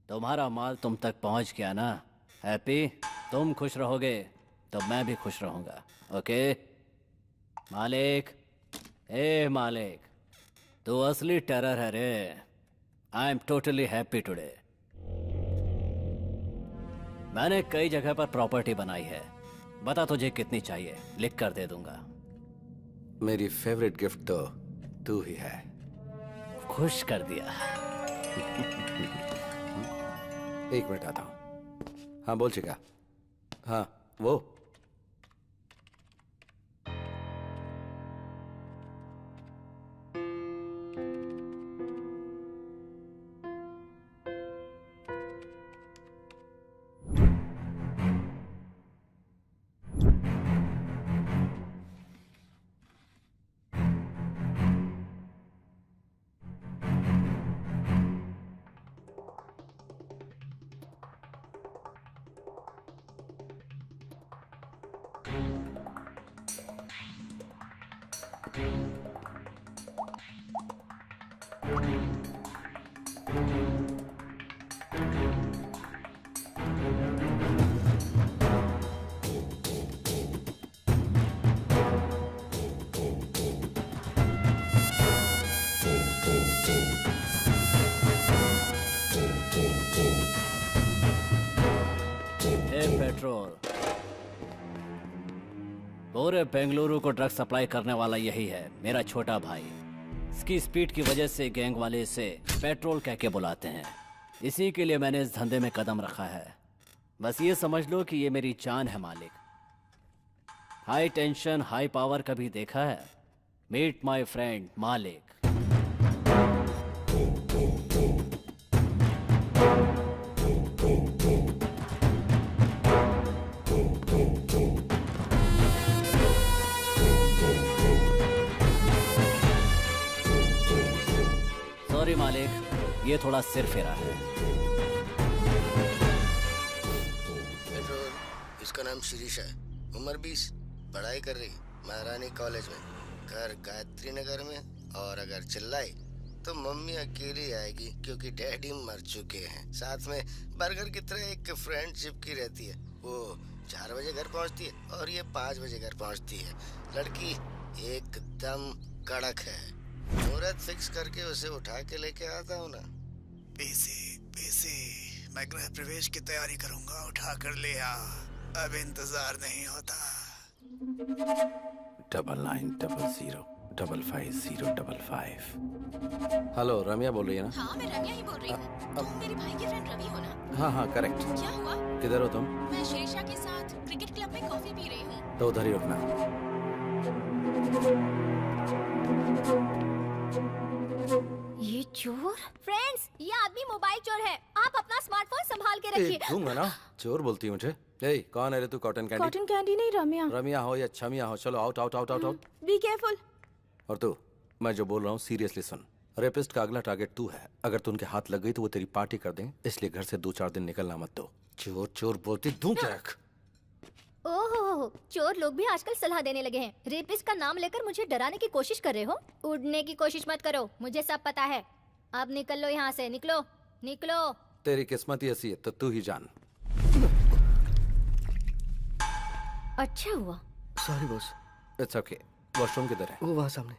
तुम्हारा माल तुम तक पहुंच गया ना? हैप्पी? तुम खुश रहोगे तो मैं भी खुश रहूंगा। ओके मालिक? ए मालिक, तू असली टेरर है रे। I am totally happy today. मैंने कई जगह पर प्रॉपर्टी बनाई है। बता तुझे कितनी चाहिए, लिख कर दे दूंगा। मेरी फेवरेट गिफ्ट तो तू ही है। खुश कर दिया। एक मिनट आता हूँ। हाँ बोल चिका। हाँ वो पेट्रोल पूरे बेंगलुरु को ड्रग सप्लाई करने वाला यही है, मेरा छोटा भाई। इसकी स्पीड की वजह से गैंग वाले इसे पेट्रोल कह के बुलाते हैं। इसी के लिए मैंने इस धंधे में कदम रखा है। बस ये समझ लो कि ये मेरी जान है मालिक। हाई टेंशन हाई पावर कभी देखा है? मीट माय फ्रेंड मालिक। सॉरी मालिक, ये थोड़ा सिर फेरा है। इसका नाम शिरीष है, उम्र 20, पढ़ाई कर रही महारानी कॉलेज में, घर गायत्री नगर में। और अगर चिल्लाई तो मम्मी अकेली आएगी क्योंकि डैडी मर चुके हैं। साथ में बर्गर की तरह एक फ्रेंडशिप की रहती है। वो 4 बजे घर पहुंचती है और ये 5 बजे घर पहुंचती है। लड़की एकदम कड़क है। मुहूर्त फिक्स करके उसे उठा के लेके आता हूँ ना। पीसी, मैं गृह प्रवेश की तैयारी करूंगा, उठा कर ले आ। अब इंतजार नहीं होता। 9900550555। हेलो, रम्या बोल रही है ना? हाँ, मैं रम्या ही बोल रही हूँ। तुम मेरे भाई के फ्रेंड रवि हो ना? हाँ हाँ करेक्ट। क्या हुआ? किधर हो तुम? मैं शिरीषा के साथ क्रिकेट क्लब में कॉफी पी रही हूँ। तो उधर ही रुकना। ये चोर? फ्रेंड्स, ये आदमी मोबाइल चोर है। आप अपना स्मार्टफोन संभाल के रखिए। दूंगा ना। चोर बोलती है मुझे। ए, कौन है रे तू? Cotton candy? कॉटन कैंडी नहीं, रम्या। रम्या हो या छमिया हो, चलो out out out out out. Be careful. और तू, मैं जो बोल रहा हूँ सीरियसली सुन। रेपिस्ट का अगला टारगेट तू है। अगर तू उनके हाथ लग गई तो वो तेरी पार्टी कर दें, इसलिए घर से 2-4 दिन निकलना मत दो। चोर चोर बोलती दूं क्या? ओहो, चोर लोग भी आजकल सलाह देने लगे हैं। रेपिस्ट का नाम लेकर मुझे डराने की कोशिश कर रहे हो? उड़ने की कोशिश मत करो, मुझे सब पता है। अब निकल लो यहाँ से, निकलो निकलो। तेरी किस्मत ही ऐसी है तो तू ही जान। अच्छा हुआ। Sorry boss. It's okay. Washroom किधर है? वो वहाँ सामने।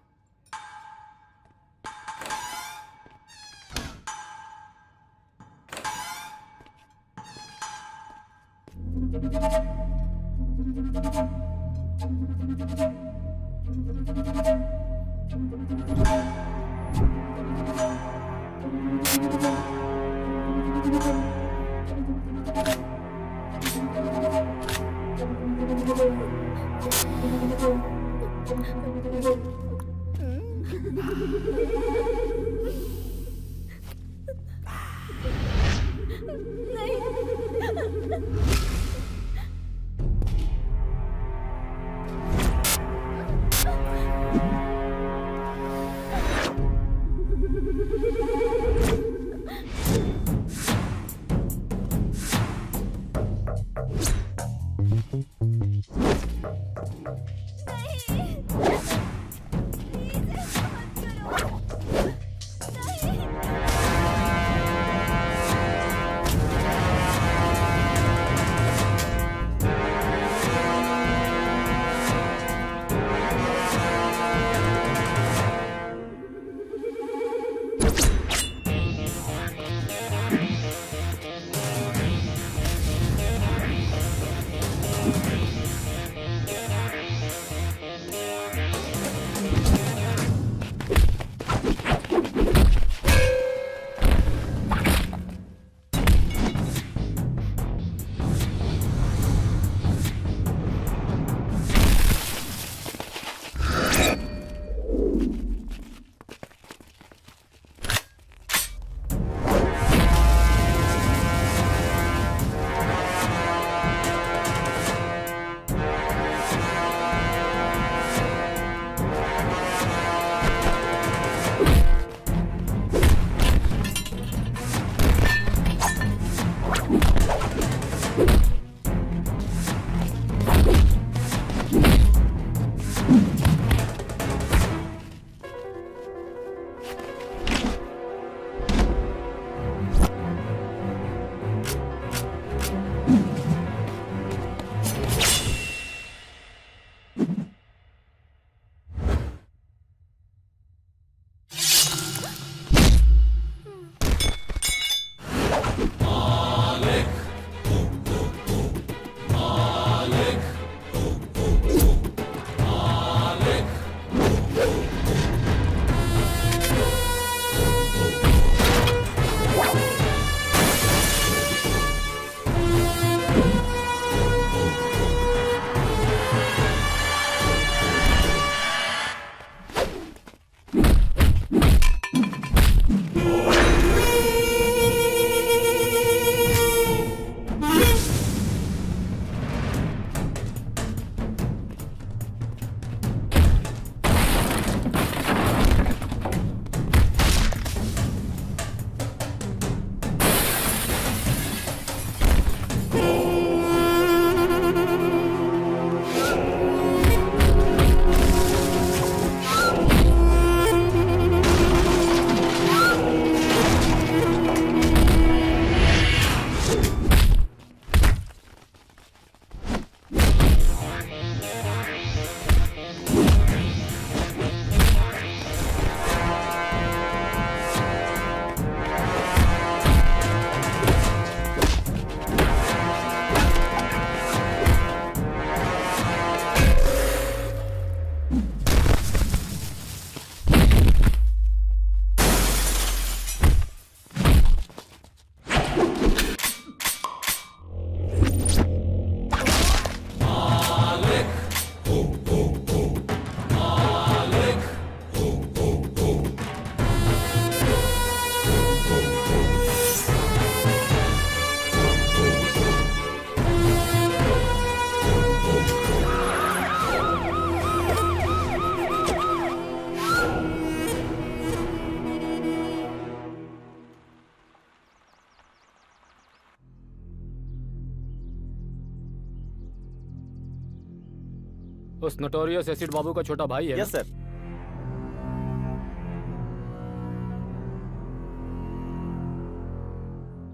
उस नोटोरियस एसिड बाबू का छोटा भाई है? Yes sir.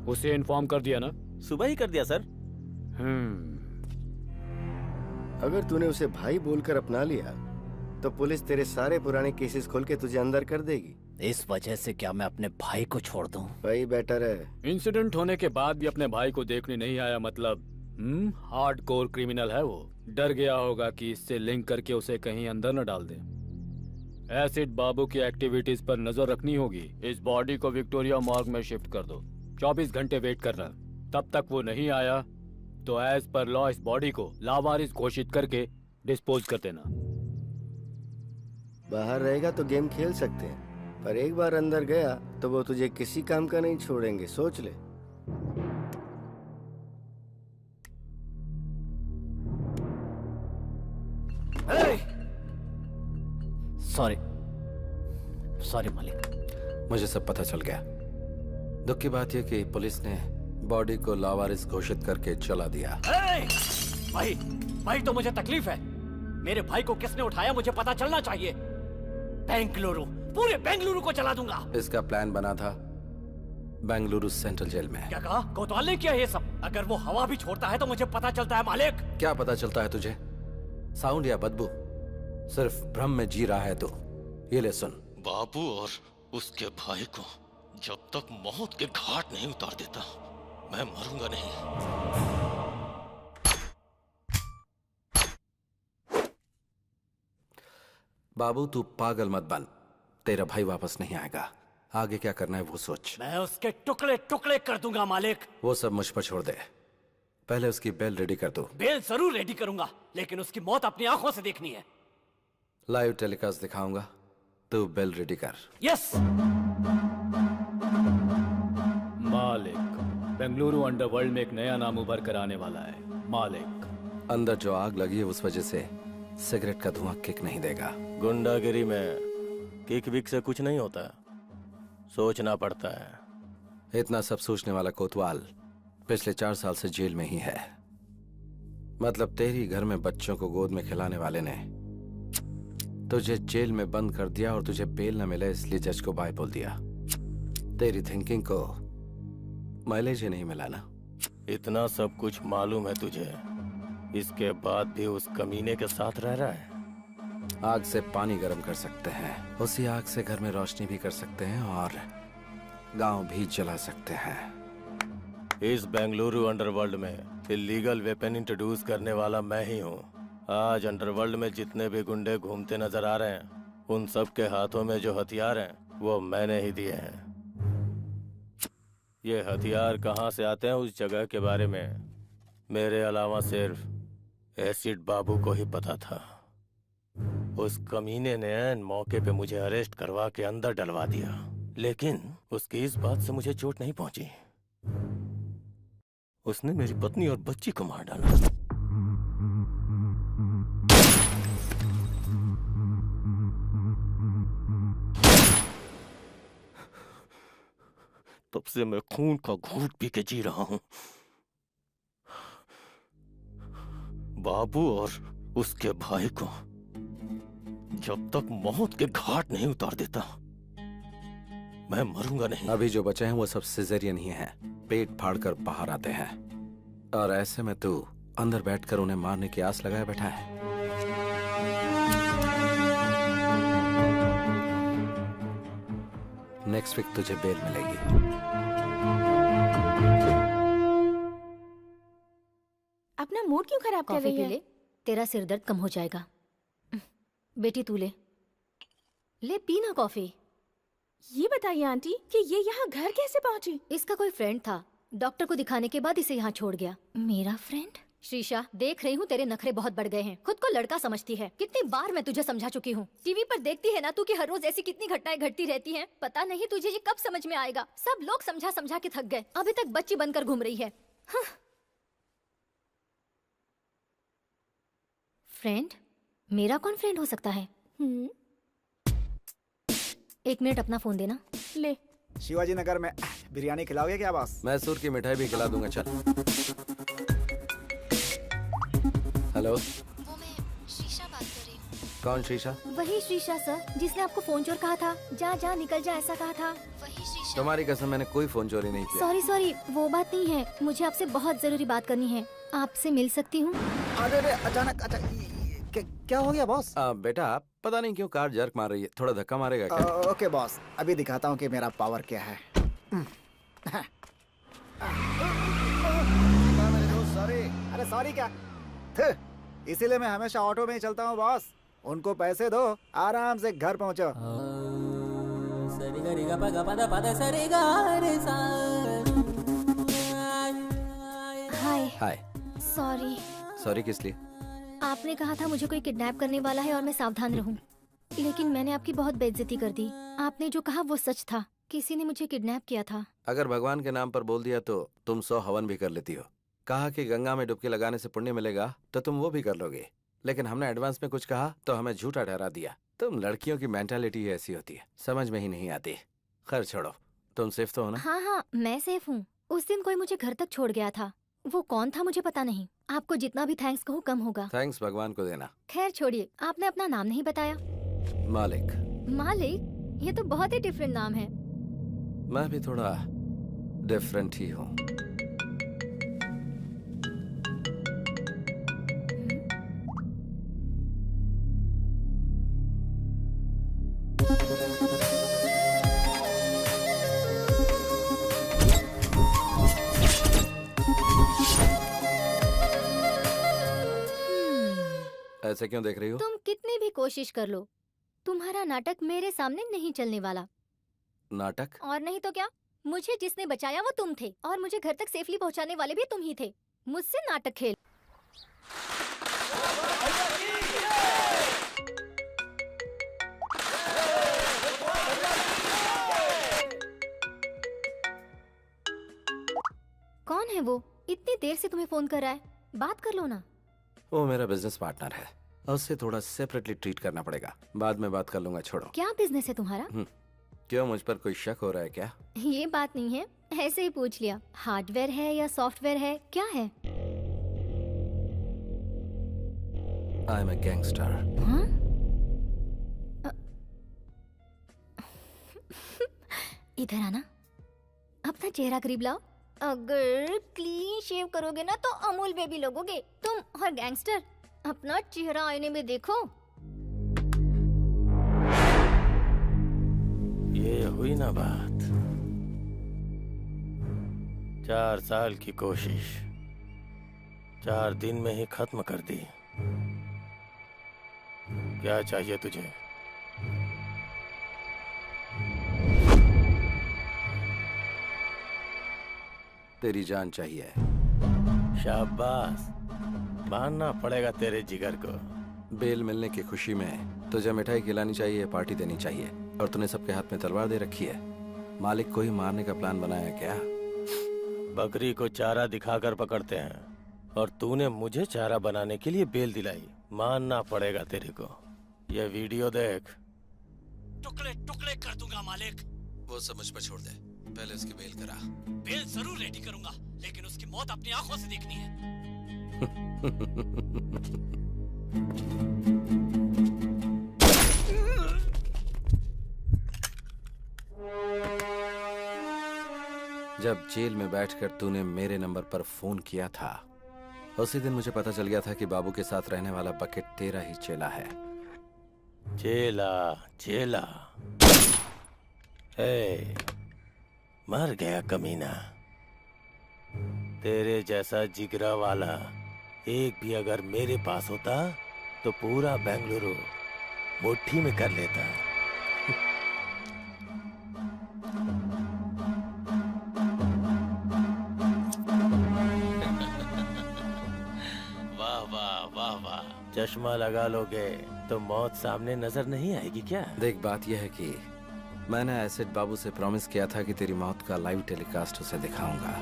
उसे इन्फॉर्म कर दिया ना? सुबह ही कर दिया सर। अगर तूने उसे भाई बोलकर अपना लिया तो पुलिस तेरे सारे पुराने केसेस खोल के तुझे अंदर कर देगी। इस वजह से क्या मैं अपने भाई को छोड़ दूं? वही बेटर है। इंसिडेंट होने के बाद भी अपने भाई को देखने नहीं आया, मतलब हार्डकोर क्रिमिनल है वो। डर गया होगा कि इससे लिंक करके उसे कहीं अंदर न डाल दे। एसिड बाबू की एक्टिविटीज पर नजर रखनी होगी। इस बॉडी को विक्टोरिया मॉर्ग में शिफ्ट कर दो। 24 घंटे वेट करना। तब तक वो नहीं आया तो एज पर लॉ इस बॉडी को लावारिस घोषित करके डिस्पोज कर देना। बाहर रहेगा तो गेम खेल सकते हैं, पर एक बार अंदर गया तो वो तुझे किसी काम का नहीं छोड़ेंगे, सोच ले। सॉरी मालिक। मुझे सब पता चल गया। दुख की बात यह कि पुलिस ने बॉडी को लावारिस घोषित करके चला दिया। भाई तो मुझे तकलीफ है। मेरे भाई को किसने उठाया मुझे पता चलना चाहिए। बेंगलुरु, पूरे बेंगलुरु को चला दूंगा। इसका प्लान बना था बेंगलुरु सेंट्रल जेल में। क्या कहा? कोतवाल ने किया ये सब? अगर वो हवा भी छोड़ता है तो मुझे पता चलता है मालिक। क्या पता चलता है तुझे? साउंड या बदबू? सिर्फ भ्रम में जी रहा है तो ये ले सुन। बाबू और उसके भाई को जब तक मौत के घाट नहीं उतार देता मैं मरूंगा नहीं। बाबू तू पागल मत बन, तेरा भाई वापस नहीं आएगा। आगे क्या करना है वो सोच। मैं उसके टुकड़े टुकड़े कर दूंगा मालिक। वो सब मुझ पर छोड़ दे, पहले उसकी बेल रेडी कर दो। बेल जरूर रेडी करूंगा, लेकिन उसकी मौत अपनी आंखों से देखनी है। लाइव टेलीकास्ट दिखाऊंगा, तू बेल रेडी कर। यस मालिक, बेंगलुरु अंडरवर्ल्ड में एक नया नाम उभर कर आने वाला है। मालिक, अंदर जो आग लगी है उस वजह से सिगरेट का धुआं किक नहीं देगा। गुंडागिरी में किक विक से कुछ नहीं होता, सोचना पड़ता है। इतना सब सोचने वाला कोतवाल पिछले 4 साल से जेल में ही है। मतलब तेरी घर में बच्चों को गोद में खिलाने वाले ने तुझे जेल में बंद कर दिया और तुझे बेल न मिले इसलिए जज को बाय बोल दिया। तेरी थिंकिंग को माइलेज ही नहीं मिला ना। इतना सब कुछ मालूम है तुझे, इसके बाद भी उस कमीने के साथ रह रहा है। आग से पानी गर्म कर सकते हैं, उसी आग से घर में रोशनी भी कर सकते हैं और गांव भी जला सकते हैं। इस बेंगलुरु अंडरवर्ल्ड में इलीगल वेपन इंट्रोड्यूस करने वाला मैं ही हूँ। आज अंडरवर्ल्ड में जितने भी गुंडे घूमते नजर आ रहे हैं उन सब के हाथों में जो हथियार हैं वो मैंने ही दिए हैं। ये हथियार कहाँ से आते हैं उस जगह के बारे में मेरे अलावा सिर्फ एसिड बाबू को ही पता था। उस कमीने ने ऐन मौके पे मुझे अरेस्ट करवा के अंदर डलवा दिया, लेकिन उसकी इस बात से मुझे चोट नहीं पहुंची। उसने मेरी पत्नी और बच्ची को मार डाला। तब से मैं खून का घूंट पी के जी रहा हूं। बाबू और उसके भाई को जब तक मौत के घाट नहीं उतार देता मैं मरूंगा नहीं। अभी जो बचे हैं वो सब सिजेरियन ही हैं, पेट फाड़कर बाहर आते हैं। और ऐसे में तू अंदर बैठकर उन्हें मारने की आस लगाए बैठा है। नेक्स्ट वीक तुझे बेल मिलेगी। अपना मूड क्यों खराब कर रही है? ले, तेरा सिर दर्द कम हो जाएगा। बेटी तू ले पी ना कॉफी। ये बताइए आंटी कि ये यहाँ घर कैसे पहुँची? इसका कोई फ्रेंड था, डॉक्टर को दिखाने के बाद इसे यहाँ छोड़ गया। मेरा फ्रेंड? शीशा, देख रही हूँ तेरे नखरे बहुत बढ़ गए हैं। खुद को लड़का समझती है। कितनी बार मैं तुझे समझा चुकी हूँ। टीवी पर देखती है ना तू कि हर रोज ऐसी कितनी घटनाएं घटती रहती हैं। पता नहीं तुझे ये कब समझ में आएगा। सब लोग समझा समझा के थक गए, अभी तक बच्ची बनकर घूम रही है। हाँ। फ्रेंड? मेरा कौन फ्रेंड हो सकता है? 1 मिनट अपना फोन देना। ले। शिवाजी नगर में बिरयानी खिलाओगे क्या बॉस? मैसूर की मिठाई भी खिला दूंगा। चल। वो हेलो, मैं शीशा बात कौन शीशा? वही शीशा सर, जिसने आपको फोन चोर कहा था। जा जा निकल जा ऐसा कहा था। वही शीशा। तुम्हारी कसम, मैंने कोई फोन चोरी नहीं किया। सॉरी सॉरी, वो बात नहीं है। मुझे आपसे बहुत जरूरी बात करनी है। आपसे मिल सकती हूँ? अरे अचानक क्या हो गया बॉस? बेटा पता नहीं क्यों कार जर्क मार रही है, थोड़ा धक्का मारेगा क्या? ओके बॉस, अभी दिखाता हूँ कि मेरा पावर क्या है। सॉरी। अरे सॉरी क्या? इसीलिए मैं हमेशा ऑटो में ही चलता हूँ बॉस। उनको पैसे दो, आराम से घर पहुँचो। हाय। हाय। सॉरी। सॉरी किस लिए? आपने कहा था मुझे कोई किडनैप करने वाला है और मैं सावधान रहूं। लेकिन मैंने आपकी बहुत बेइज्जती कर दी। आपने जो कहा वो सच था। किसी ने मुझे किडनैप किया था। अगर भगवान के नाम पर बोल दिया तो तुम 100 हवन भी कर लेती हो। कहा कि गंगा में डुबकी लगाने से पुण्य मिलेगा तो तुम वो भी कर लोगे। लेकिन हमने एडवांस में कुछ कहा तो हमें झूठा ठहरा दिया। तुम लड़कियों की मेंटालिटी ऐसी होती है, समझ में ही नहीं आती। खैर छोड़ो, तुम सेफ तो हो ना? हाँ हाँ, मैं सेफ हूँ। उस दिन कोई मुझे घर तक छोड़ गया था। वो कौन था मुझे पता नहीं। आपको जितना भी थैंक्स कहूँ कम होगा। थैंक्स भगवान को देना। खैर छोड़िए, आपने अपना नाम नहीं बताया। मालिक। मालिक? ये तो बहुत ही डिफरेंट नाम है। मैं भी थोड़ा डिफरेंट ही हूँ। ऐसे क्यों देख रही हो? तुम कितनी भी कोशिश कर लो, तुम्हारा नाटक मेरे सामने नहीं चलने वाला। नाटक? और नहीं तो क्या, मुझे जिसने बचाया वो तुम थे और मुझे घर तक सेफली पहुंचाने वाले भी तुम ही थे। मुझसे नाटक खेल। कौन है वो? इतनी देर से तुम्हें फोन कर रहा है, बात कर लो ना। वो मेरा बिजनेस पार्टनर है और उससे थोड़ा सेपरेटली ट्रीट करना पड़ेगा। बाद में बात कर लूंगा, छोड़ो। क्या बिजनेस है तुम्हारा? क्यों, मुझ पर कोई शक हो रहा है क्या? ये बात नहीं है, ऐसे ही पूछ लिया। हार्डवेयर है या सॉफ्टवेयर है, क्या है? I am a gangster. हाँ? इधर आना, अपना चेहरा करीब लाओ। अगर क्लीन शेव करोगे ना तो अमूल बेबी लगोगे तुम। और गैंगस्टर, अपना चेहरा आईने में देखो। ये हुई ना बात। 4 साल की कोशिश 4 दिन में ही खत्म कर दी। क्या चाहिए तुझे? तेरी जान चाहिए। शाबाश, मानना पड़ेगा तेरे जिगर को। बेल मिलने की खुशी में तुझे मिठाई खिलानी चाहिए, पार्टी देनी चाहिए, और तूने सबके हाथ में तलवार दे रखी है। मालिक को ही मारने का प्लान बनाया क्या? बकरी को चारा दिखाकर पकड़ते हैं और तूने मुझे चारा बनाने के लिए बेल दिलाई। मानना पड़ेगा तेरे को। ये वीडियो देख। टुकड़े टुकड़े कर दूंगा मालिक। वो सब मुझ पर छोड़ दे, पहले उसकी बेल करा। बेल जरूर रेडी करूंगा, लेकिन उसकी मौत अपनी आंखों से देखनी है। जब जेल में बैठकर तूने मेरे नंबर पर फोन किया था, उसी दिन मुझे पता चल गया था कि बाबू के साथ रहने वाला बकेट तेरा ही चेला है। चेला चेला, ए, मर गया कमीना। तेरे जैसा जिगरा वाला एक भी अगर मेरे पास होता तो पूरा बेंगलुरु मुट्ठी में कर लेता। वाह वाह वाह वाह, चश्मा लगा लोगे तो मौत सामने नजर नहीं आएगी क्या? देख, बात यह है कि मैंने एसिड बाबू से प्रॉमिस किया था कि तेरी मौत का लाइव टेलीकास्ट उसे दिखाऊंगा।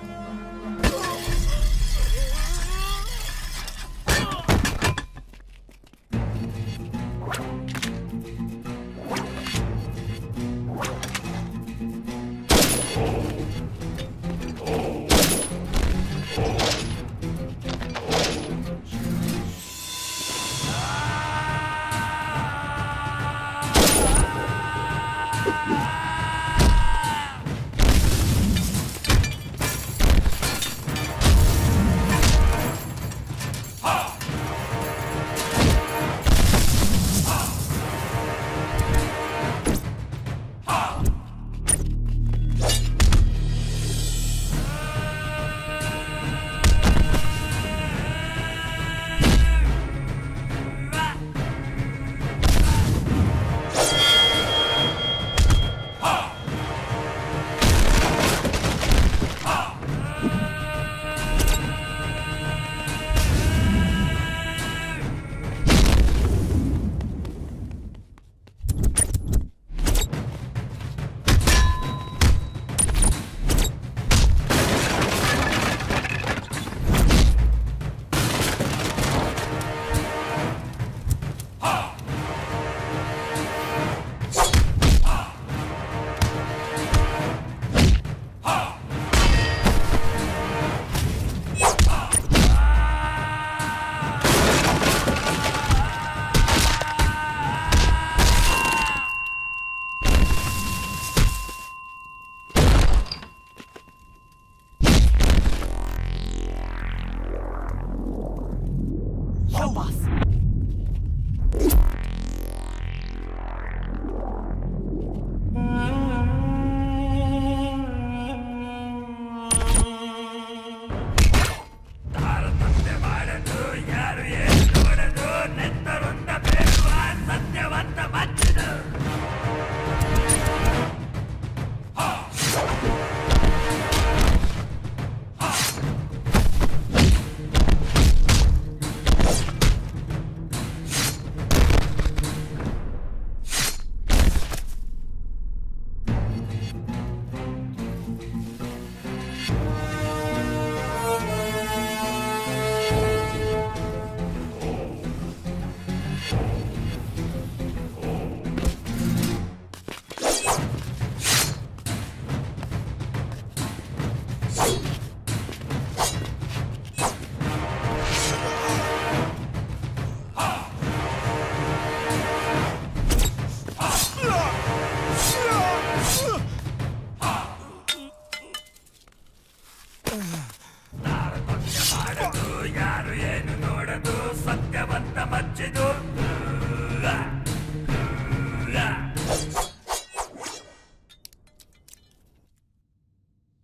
शाबाश।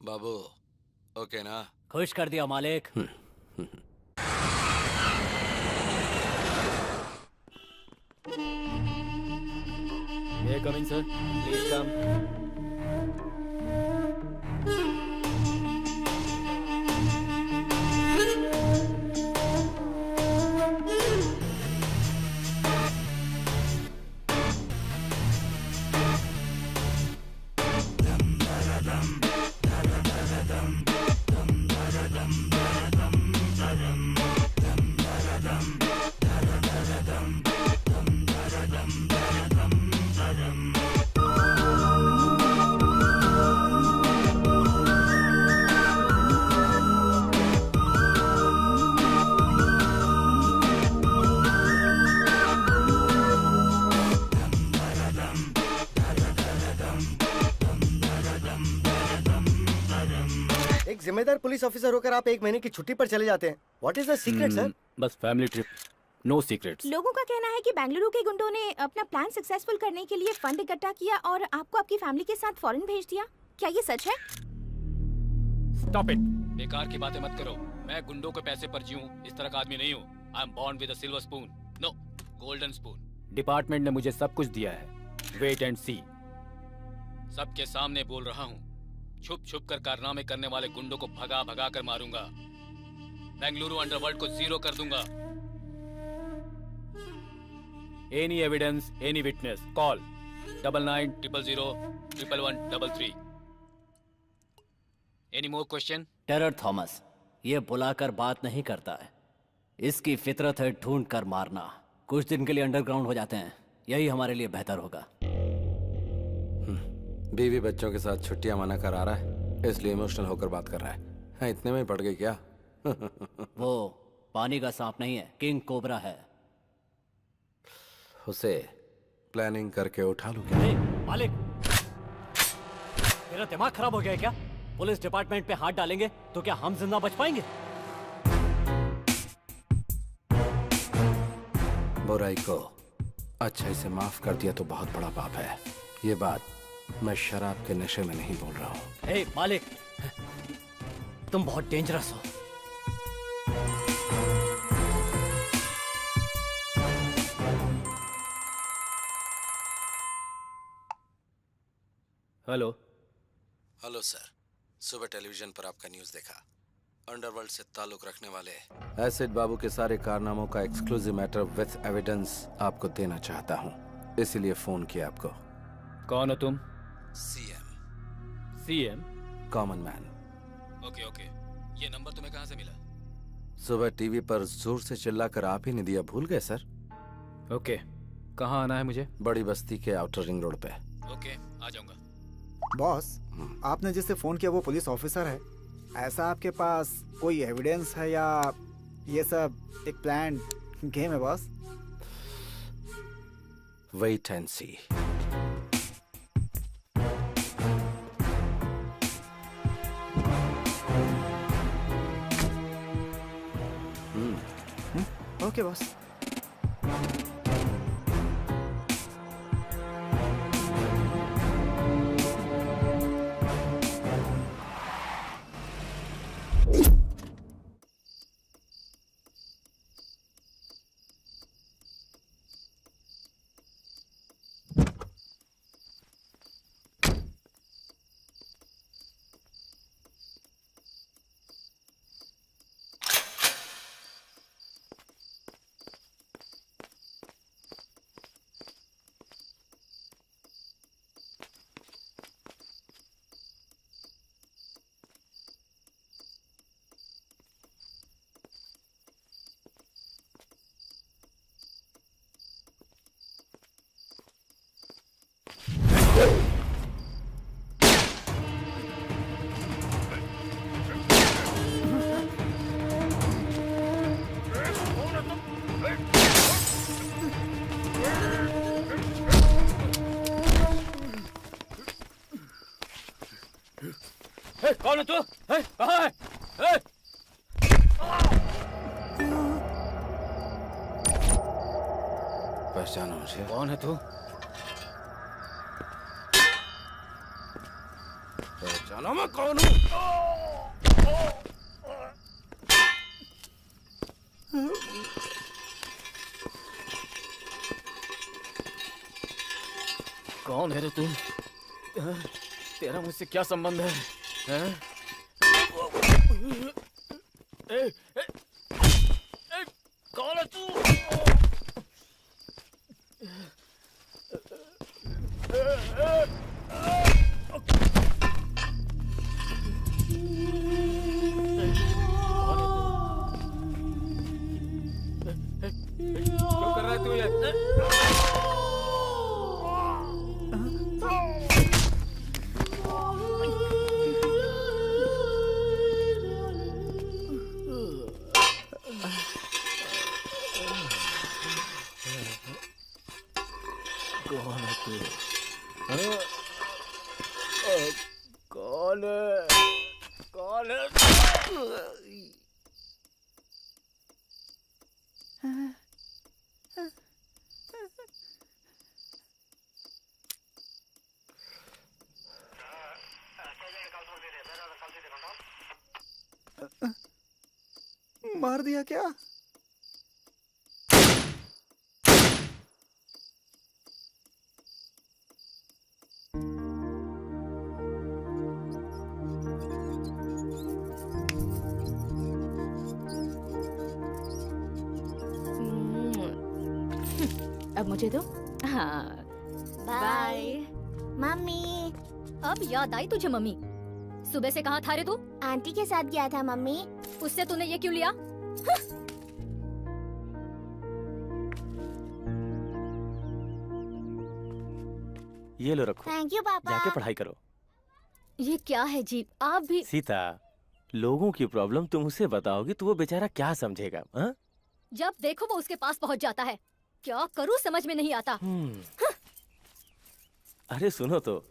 बाबू ओके ना? खुश कर दिया मालिक। May I come in, sir? Please come. एक जिम्मेदार पुलिस ऑफिसर होकर आप 1 महीने की छुट्टी पर चले जाते हैं। What is the secret sir? बस फैमिली ट्रिप, नो सीक्रेट्स। लोगों का कहना है कि बेंगलुरु के गुंडों ने अपना प्लान सक्सेसफुल करने के लिए फंड इकट्ठा किया और आपको आपकी फैमिली के साथ फॉरेन भेज दिया। क्या ये सच है? स्टॉप इट, बेकार की बातें मत करो। मैं गुंडों के पैसे पर जीऊं इस तरह का आदमी नहीं हूँ। I am born with a silver spoon, no golden spoon. Department ने मुझे सब कुछ दिया है, वेट एंड सी। सबके सामने बोल रहा हूँ, छुप छुप कर कारनामे करने वाले गुंडों को भगा भगा कर मारूंगा। बेंगलुरु अंडरवर्ल्ड को जीरो कर दूंगा। Any evidence, any witness, call 9900011133। Any more question? Terror Thomas ये बुलाकर बात नहीं करता है, इसकी फितरत है ढूंढ कर मारना। कुछ दिन के लिए अंडरग्राउंड हो जाते हैं, यही हमारे लिए बेहतर होगा। बीवी बच्चों के साथ छुट्टियां मना करा रहा है, इसलिए इमोशनल होकर बात कर रहा है। हाँ, इतने में ही पड़ गई क्या? वो पानी का सांप नहीं है, किंग कोबरा है। उसे प्लानिंग करके उठा लूं क्या? मालिक, तेरा दिमाग खराब हो गया है क्या? पुलिस डिपार्टमेंट पे हाथ डालेंगे तो क्या हम जिंदा बच पाएंगे? बुराई को अच्छाई से माफ कर दिया तो बहुत बड़ा पाप है। ये बात मैं शराब के नशे में नहीं बोल रहा हूँ। हे मालिक, तुम बहुत डेंजरस हो। हेलो। हेलो सर, सुबह टेलीविजन पर आपका न्यूज़ देखा। अंडरवर्ल्ड से ताल्लुक रखने वाले एसिड बाबू के सारे कारनामों का एक्सक्लूसिव मैटर विथ एविडेंस आपको देना चाहता हूँ, इसीलिए फोन किया आपको। कौन हो तुम? CM. CM? Common man. Okay okay, ये नंबर तुम्हें कहाँ से मिला? सुबह टीवी पर जोर से चिल्लाकर आप ही ने दिया, भूल गए सर? ओके, कहाँ आना है मुझे? बड़ी बस्ती के आउटर रिंग रोड पे। ओके, आ जाऊंगा। बॉस, आपने जिससे फोन किया वो पुलिस ऑफिसर है। ऐसा आपके पास कोई एविडेंस है या ये सब एक प्लान गेम है boss? Wait and see. Okay boss. कौन है तू? कहाँ है? पहचानो मुझे। कौन है तू? पहचानो मैं कौन हूँ? कौन है रे तू? तेरा मुझसे क्या संबंध है? हैं? कौन है तू? क्यों कर रहा है तू ये? कौन है तू? कौन है? कौन है? मार दिया क्या? अब मुझे दो। हाँ बाय मम्मी। अब याद आई तुझे मम्मी? सुबह से कहाँ था रे तू? आंटी के साथ गया था मम्मी। उससे तूने ये क्यों लिया? ये लो रखो। थैंक यू पापा। जाके पढ़ाई करो। ये क्या है जी? आप भी सीता, लोगों की प्रॉब्लम तुम उसे बताओगी तो वो बेचारा क्या समझेगा? हा? जब देखो वो उसके पास पहुंच जाता है। क्या करूं समझ में नहीं आता। अरे सुनो तो,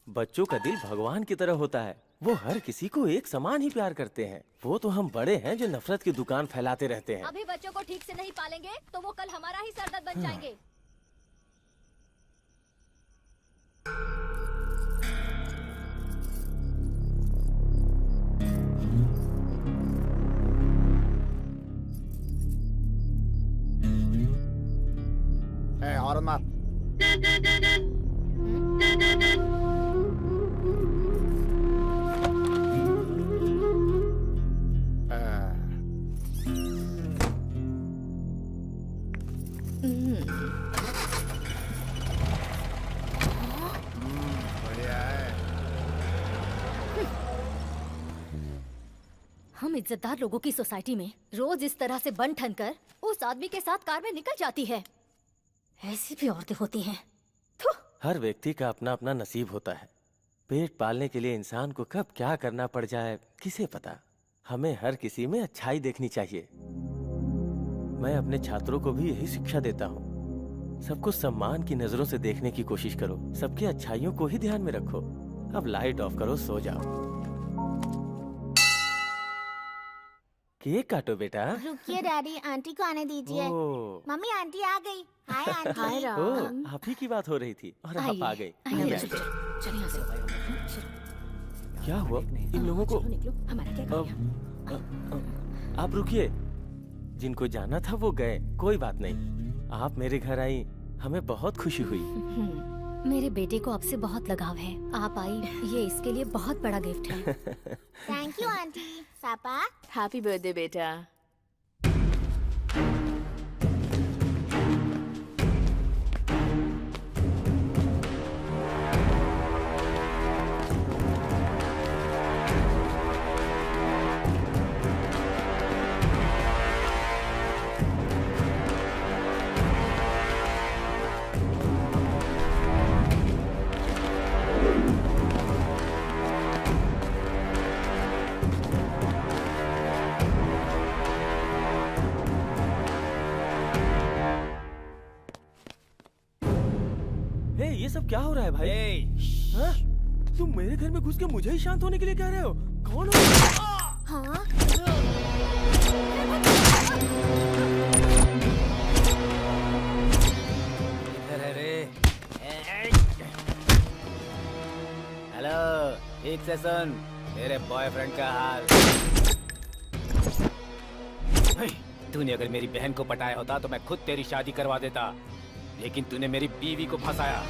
बच्चों का दिल भगवान की तरह होता है। वो हर किसी को एक समान ही प्यार करते हैं। वो तो हम बड़े हैं जो नफरत की दुकान फैलाते रहते हैं। अभी बच्चों को ठीक से नहीं पालेंगे तो वो कल हमारा ही सरदर्द बन जाएंगे। और मार। हम इज्जतदार लोगों की सोसाइटी में रोज इस तरह से बन ठन कर उस आदमी के साथ कार में निकल जाती है। ऐसी भी औरतें होती हैं। हर व्यक्ति का अपना अपना नसीब होता है। पेट पालने के लिए इंसान को कब क्या करना पड़ जाए किसे पता। हमें हर किसी में अच्छाई देखनी चाहिए। मैं अपने छात्रों को भी यही शिक्षा देता हूँ। सबको सम्मान की नजरों से देखने की कोशिश करो। सबकी अच्छाइयों को ही ध्यान में रखो। अब लाइट ऑफ करो, सो जाओ। केक काटो बेटा। रुकिए डैडी, आंटी को आने दीजिए। ओह। मम्मी आंटी आ गई। Hi aunty. हाय ओह, आप ही की बात हो रही थी और आप आ गए। आइए, चलिए यहाँ से। क्या हुआ इन लोगों को? हमारा क्या काम? आप रुकिए, जिनको जाना था वो गए, कोई बात नहीं। आप मेरे घर आई, हमें बहुत खुशी हुई। मेरे बेटे को आपसे बहुत लगाव है। आप आई, ये इसके लिए बहुत बड़ा गिफ्ट है। Thank you aunty. पापा हैप्पी बर्थडे बेटा। ये सब क्या हो रहा है भाई? हाँ? तुम मेरे घर में घुस के मुझे ही शांत होने के लिए कह रहे हो? कौन हो? हाँ? इधर है रे। हेलो, एक से सुन, मेरे बॉयफ्रेंड का हाल। तूने अगर मेरी बहन को पटाया होता तो मैं खुद तेरी शादी करवा देता, लेकिन तूने मेरी बीवी को फंसाया।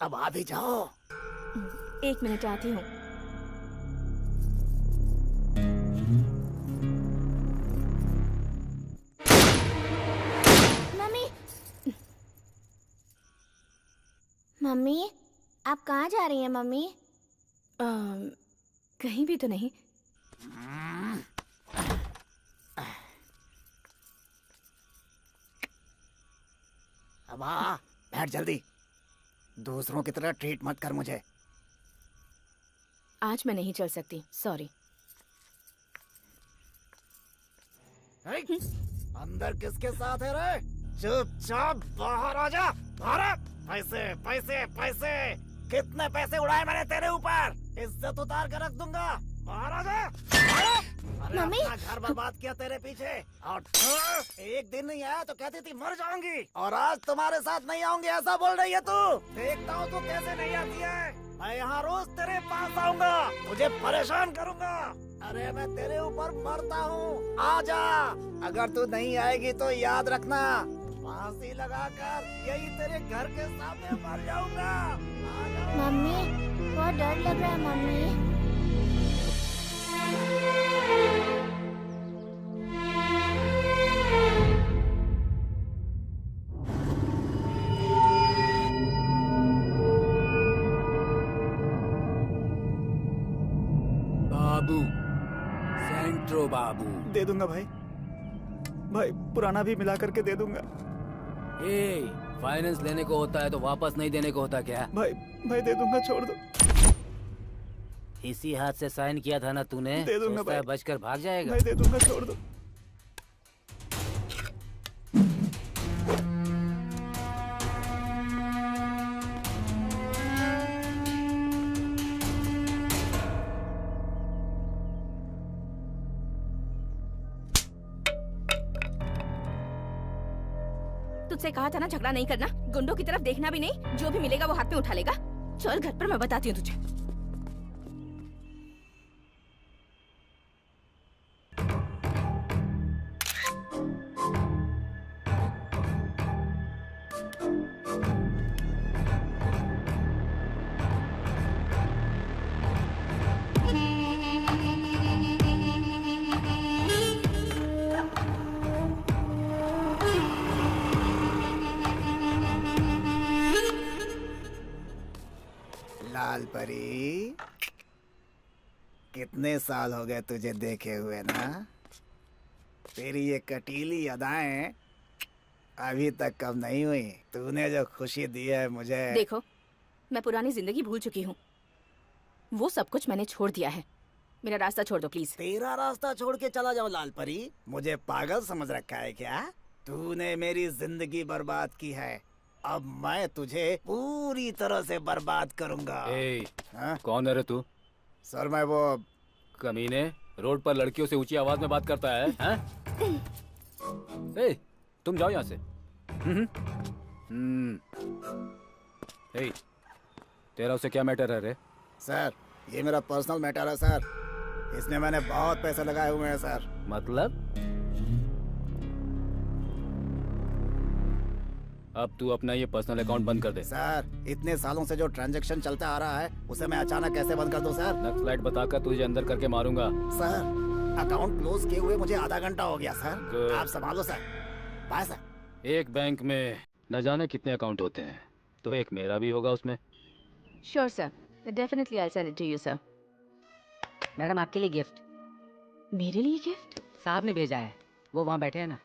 अब आ भी जाओ। 1 मिनट आती हूँ। मम्मी, मम्मी, आप कहाँ जा रही हैं मम्मी? कहीं भी तो नहीं। अब आ, बैठ जल्दी। दूसरों की तरह ट्रीट मत कर मुझे। आज मैं नहीं चल सकती, सॉरी। अंदर किसके साथ है रे? चुपचाप बाहर आ जा। पैसे पैसे पैसे, कितने पैसे उड़ाए मैंने तेरे ऊपर? इज्जत उतार कर रख दूंगा। बाहर आ जा। अरे मम्मी! अपना घर बर्बाद किया तेरे पीछे, और एक दिन नहीं आया तो कहती थी मर जाऊंगी, और आज तुम्हारे साथ नहीं आऊंगी ऐसा बोल रही है तू। देखता हूँ तू कैसे नहीं आती है। मैं यहाँ रोज तेरे पास आऊंगा, तुझे परेशान करूंगा। अरे मैं तेरे ऊपर मरता हूँ, आजा। अगर तू नहीं आएगी तो याद रखना, फांसी लगाकर यही तेरे घर के सामने मर जाऊंगा। मम्मी, बहुत डर लग रहा है मम्मी। बाबू, सेंट्रो बाबू। दे दूंगा भाई, भाई पुराना भी मिला करके दे दूंगा। फाइनेंस लेने को होता है तो वापस नहीं देने को होता क्या? भाई भाई दे दूंगा, छोड़ दो। इसी हाथ से साइन किया था ना तूने? दे दूंगा सोचता है भाई। बचकर भाग जाएगा? भाई दे दूंगा, छोड़ दो। तुझसे कहा था ना झगड़ा नहीं करना, गुंडों की तरफ देखना भी नहीं, जो भी मिलेगा वो हाथ में उठा लेगा। चल घर पर, मैं बताती हूँ तुझे। लाल परी, कितने साल हो गए तुझे देखे हुए ना? तेरी ये कटीली अदाएं अभी तक कम नहीं हुई। तूने जो खुशी दी है मुझे। देखो, मैं पुरानी जिंदगी भूल चुकी हूँ। वो सब कुछ मैंने छोड़ दिया है। मेरा रास्ता छोड़ दो प्लीज। तेरा रास्ता छोड़ के चला जाऊं लाल परी? मुझे पागल समझ रखा है क्या? तूने मेरी जिंदगी बर्बाद की है, अब मैं तुझे पूरी तरह से बर्बाद करूंगा। कौन है रे तू? सर मैं वो कमीने, रोड पर लड़कियों से ऊंची आवाज में बात करता है, हैं? तुम जाओ यहाँ से। तेरा उससे क्या मैटर है रे? सर ये मेरा पर्सनल मैटर है सर, इसमें मैंने बहुत पैसे लगाए हुए हैं सर। मतलब? अब तू अपना ये पर्सनल अकाउंट बंद कर दे। सर इतने सालों से जो ट्रांजैक्शन चलता आ रहा है उसे मैं अचानक कैसे बंद कर दूं सर? नक्सलाइट बताकर तुझे अंदर करके मारूंगा। सर अकाउंट क्लोज किए हुए मुझे आधा घंटा हो गया सर, आप संभालो सर। Bye sir. एक बैंक में न जाने कितने अकाउंट होते हैं, तो एक मेरा भी होगा उसमें। Sure sir, definitely I send it to you sir. Madam आपके लिए गिफ्ट। मेरे लिए गिफ्ट? साहब ने भेजा है, वो वहाँ बैठे हैं ना।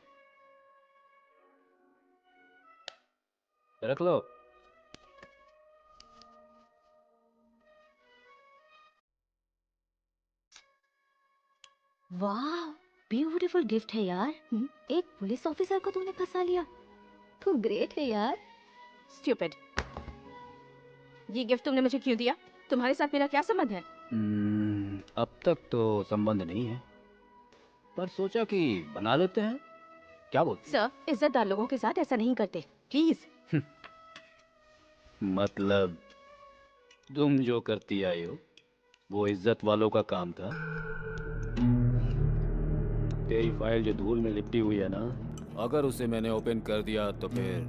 रख लो। वाह, ब्यूटीफुल गिफ्ट है यार। एक पुलिस ऑफिसर को तूने फंसा लिया। तू ग्रेट है यार। स्टूपिड। ये गिफ्ट तुमने मुझे क्यों दिया? तुम्हारे साथ मेरा क्या संबंध है? अब तक तो संबंध नहीं है, पर सोचा कि बना लेते हैं। क्या बोलते? सर, इज्जतदार लोगों के साथ ऐसा नहीं करते, प्लीज। मतलब तुम जो करती आई हो वो इज्जत वालों का काम था। तेरी फाइल जो धूल में लिपटी हुई है ना, अगर उसे मैंने ओपन कर दिया तो फिर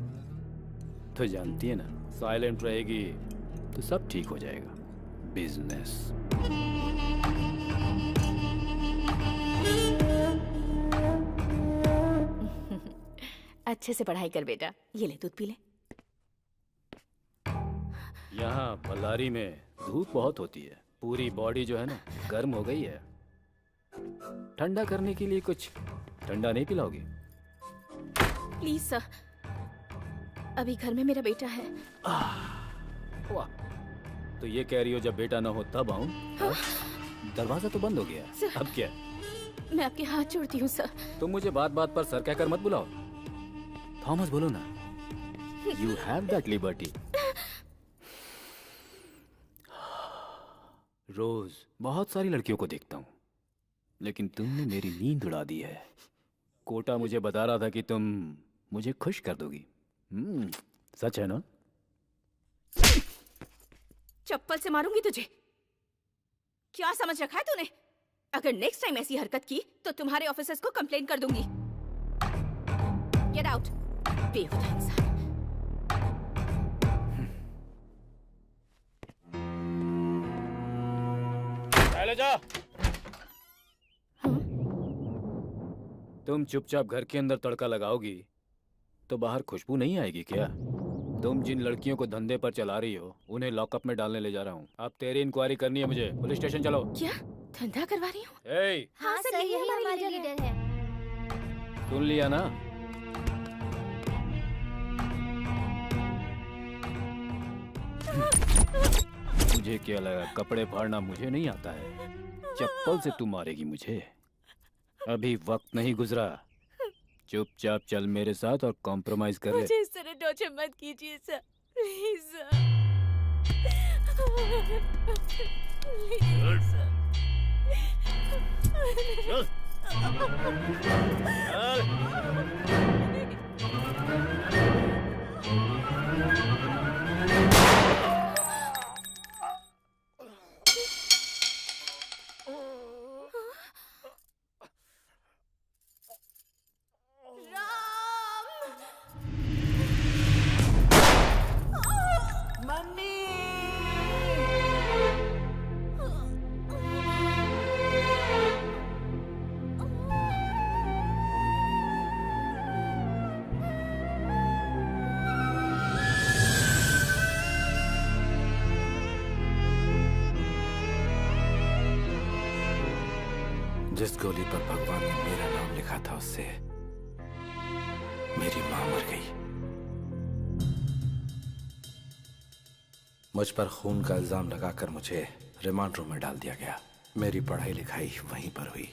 तो जानती है ना, साइलेंट रहेगी तो सब ठीक हो जाएगा। बिजनेस। अच्छे से पढ़ाई कर बेटा। ये ले, दूध पी ले। यहाँ बल्लारी में धूप बहुत होती है, पूरी बॉडी जो है ना गर्म हो गई है। ठंडा करने के लिए कुछ ठंडा नहीं पिलाओगी? प्लीज सर, अभी घर में मेरा बेटा है। वाह, तो ये कह रही हो जब बेटा ना हो तब आऊं? दरवाजा तो बंद हो गया, अब क्या? मैं आपके हाथ जोड़ती हूँ सर। तुम मुझे बात बात पर सर कहकर मत बुलाओ। थॉमस बोलो ना। You have that liberty. रोज बहुत सारी लड़कियों को देखता हूँ, लेकिन तुमने मेरी नींद उड़ा दी है। कोटा मुझे बता रहा था कि तुम मुझे खुश कर दोगी। सच है ना? चप्पल से मारूंगी तुझे। क्या समझ रखा है तूने? अगर नेक्स्ट टाइम ऐसी हरकत की तो तुम्हारे ऑफिसर्स को कंप्लेन कर दूंगी। गेट आउट, बेहुदा इंसान। चले जा। तुम चुपचाप घर के अंदर तड़का लगाओगी तो बाहर खुशबू नहीं आएगी क्या? तुम जिन लड़कियों को धंधे पर चला रही हो उन्हें लॉकअप में डालने ले जा रहा हूँ। अब तेरी इंक्वायरी करनी है मुझे। पुलिस स्टेशन चलो। क्या धंधा करवा रही हूँ? हाँ सर, यही हमारी लीडर है। सुन लिया ना? मुझे क्या लगा कपड़े फाड़ना मुझे नहीं आता है? चप्पल से तू मारेगी मुझे? अभी वक्त नहीं गुजरा। चुपचाप चल मेरे साथ और कॉम्प्रोमाइज कर ले। मुझे इस तरह टॉर्चर मत कीजिए sir, please sir. Please sir. जिस गोली पर भगवान ने मेरा नाम लिखा था उससे मेरी मां मर गई। मुझ पर खून का इल्जाम लगाकर मुझे रिमांड रूम में डाल दिया गया। मेरी पढ़ाई लिखाई वहीं पर हुई।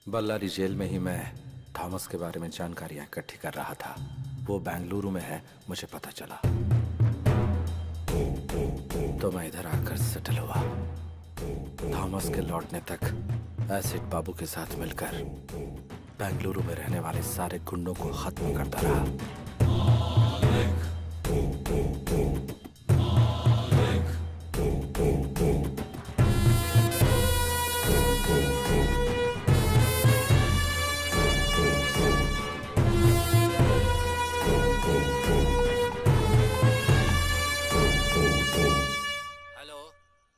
बल्लारी जेल में ही मैं थॉमस के बारे में जानकारियां इकट्ठी कर रहा था। वो बेंगलुरु में है, मुझे पता चला तो मैं इधर आकर सेटल हुआ। थॉमस के लौटने तक एसिड बाबू के साथ मिलकर बेंगलुरु में रहने वाले सारे गुंडों को खत्म करता रहा।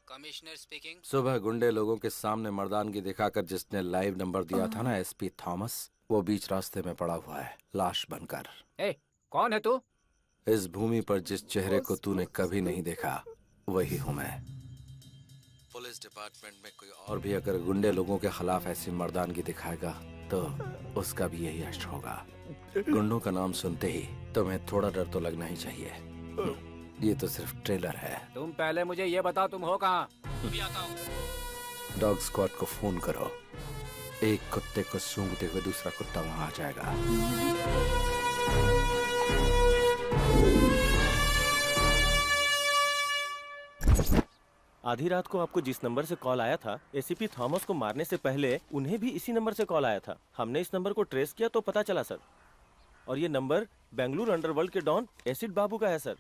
Commissioner speaking. सुबह गुंडे लोगों के सामने मर्दानगी दिखाकर जिसने लाइव नंबर दिया था ना एसपी थॉमस, वो बीच रास्ते में पड़ा हुआ है लाश बनकर। कौन है तू? इस भूमि पर जिस चेहरे को तूने कभी नहीं देखा वही हूँ मैं। पुलिस डिपार्टमेंट में कोई और भी अगर गुंडे लोगों के खिलाफ ऐसी मर्दानगी दिखाएगा तो उसका भी यही अष्ट होगा। गुंडों का नाम सुनते ही तुम्हें थोड़ा डर तो लगना ही चाहिए। ये तो सिर्फ ट्रेलर है। तुम पहले मुझे ये बताओ तुम हो कहाँ? अभी आता हूँ। डॉग स्क्वाड को फोन करो। एक कुत्ते को सूंघते हुए दूसरा कुत्ता वहां आ जाएगा। आधी रात को आपको जिस नंबर से कॉल आया था, एसीपी थॉमस को मारने से पहले उन्हें भी इसी नंबर से कॉल आया था। हमने इस नंबर को ट्रेस किया तो पता चला सर, और ये नंबर बेंगलुरु अंडरवर्ल्ड के डॉन एसिड बाबू का है सर।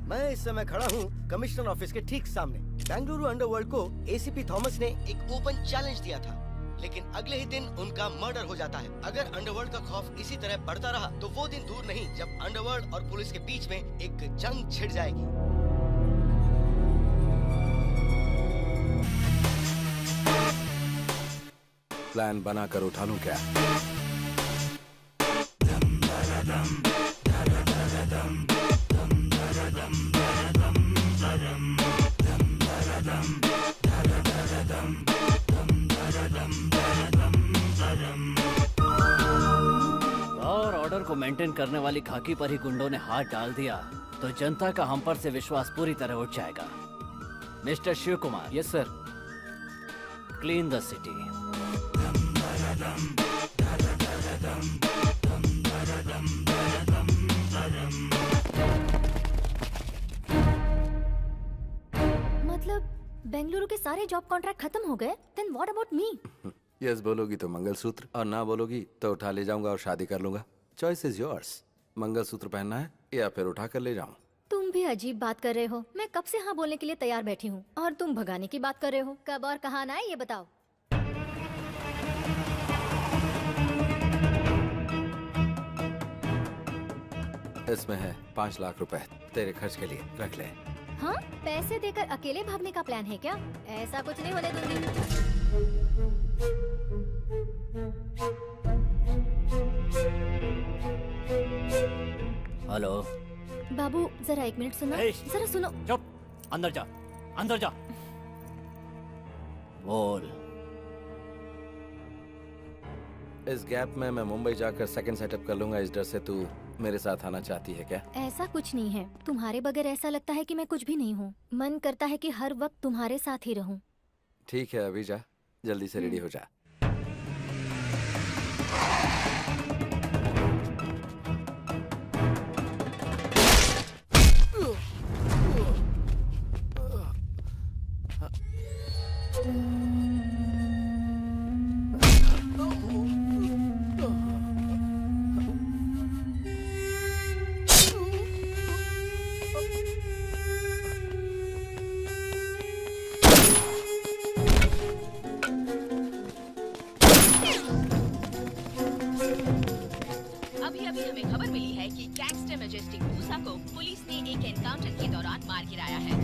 मैं इस समय खड़ा हूँ कमिश्नर ऑफिस के ठीक सामने। बेंगलुरु अंडरवर्ल्ड को एसीपी थॉमस ने एक ओपन चैलेंज दिया था, लेकिन अगले ही दिन उनका मर्डर हो जाता है। अगर अंडरवर्ल्ड का खौफ इसी तरह बढ़ता रहा तो वो दिन दूर नहीं जब अंडरवर्ल्ड और पुलिस के बीच में एक जंग छिड़ जाएगी। प्लान बनाकर उठा लूं क्या? और ऑर्डर को मेंटेन करने वाली खाकी पर ही गुंडों ने हाथ डाल दिया तो जनता का हम पर से विश्वास पूरी तरह उठ जाएगा। Mister Shiv Kumar. Yes sir. Clean the city. मतलब बेंगलुरु के सारे जॉब कॉन्ट्रैक्ट खत्म हो गए? Then what about me? Yes बोलोगी तो मंगलसूत्र, और ना बोलोगी तो उठा ले जाऊंगा और शादी कर लूंगा। Choice is yours. मंगलसूत्र पहनना है या फिर उठा कर ले जाऊं? तुम भी अजीब बात कर रहे हो। मैं कब से हाँ बोलने के लिए तैयार बैठी हूँ और तुम भगाने की बात कर रहे हो। कब और कहाँ आना है ये बताओ। इसमें है 5 लाख रुपए तेरे खर्च के लिए, रख ले। हाँ, पैसे देकर अकेले भागने का प्लान है क्या? ऐसा कुछ नहीं होने दूंगी। हेलो बाबू, जरा 1 मिनट सुनो। जरा सुनो। चुप, अंदर जा, अंदर जा। बोल। इस गैप में मैं मुंबई जाकर सेकंड सेटअप कर लूंगा। इस डर से तू मेरे साथ आना चाहती है क्या? ऐसा कुछ नहीं है। तुम्हारे बगैर ऐसा लगता है कि मैं कुछ भी नहीं हूँ। मन करता है कि हर वक्त तुम्हारे साथ ही रहूं। ठीक है, अभी जा, जल्दी से रेडी हो जा। अभी हमें खबर मिली है कि गैंगस्टर मैजेस्टिक मूसा को पुलिस ने एक एनकाउंटर के दौरान मार गिराया है।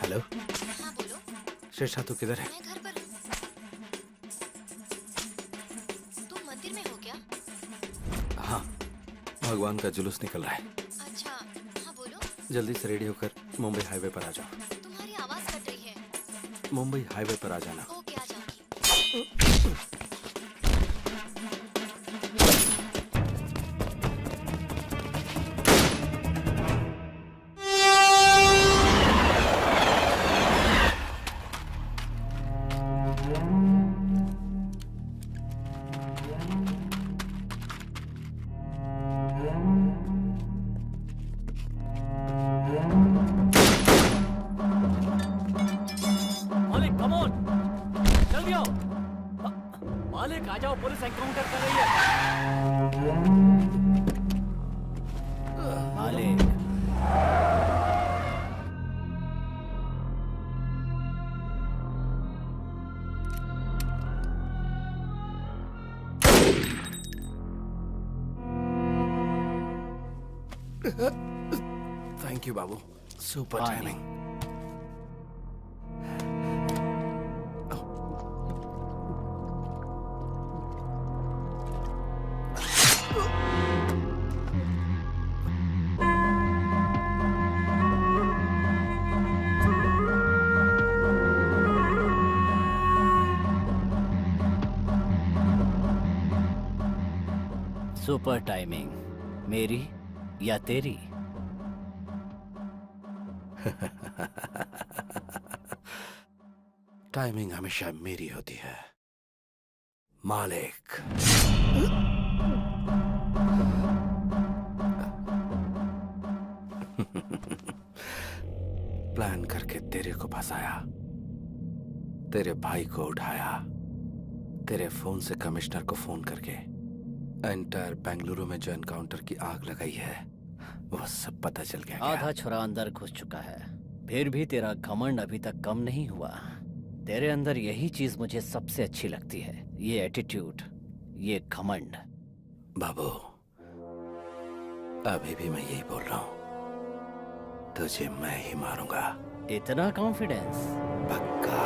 हेलो हाँ बोलो। शेषा, तू किधर है? मैं घर पर हूँ। तुम मंदिर में हो क्या? हाँ, भगवान का जुलूस निकल रहा है। अच्छा, हाँ बोलो। जल्दी से रेडी होकर मुंबई हाईवे पर आ जाओ। तुम्हारी आवाज कट रही है। मुंबई हाईवे पर आ जाना। ओके, आ जाऊंगी। मालिक, कम ऑन, जल्दी आओ। मालिक आ जाओ, पुलिस एनकाउंटर कर रही है। मालिक, थैंक यू बाबू, सुपर हाँ, टाइमिंग। सुपर टाइमिंग, मेरी या तेरी? टाइमिंग हमेशा मेरी होती है, मालिक। प्लान करके तेरे को फंसाया, तेरे भाई को उठाया, तेरे फोन से कमिश्नर को फोन करके एंटायर बेंगलुरु में जो एनकाउंटर की आग लगाई है वो सब पता चल गया। आधा छुरा अंदर घुस चुका है, फिर भी तेरा घमंड अभी तक कम नहीं हुआ। तेरे अंदर यही चीज मुझे सबसे अच्छी लगती है, ये एटीट्यूड, ये घमंड। बाबू, अभी भी मैं यही बोल रहा हूँ, तुझे मैं ही मारूंगा। इतना कॉन्फिडेंस? पक्का।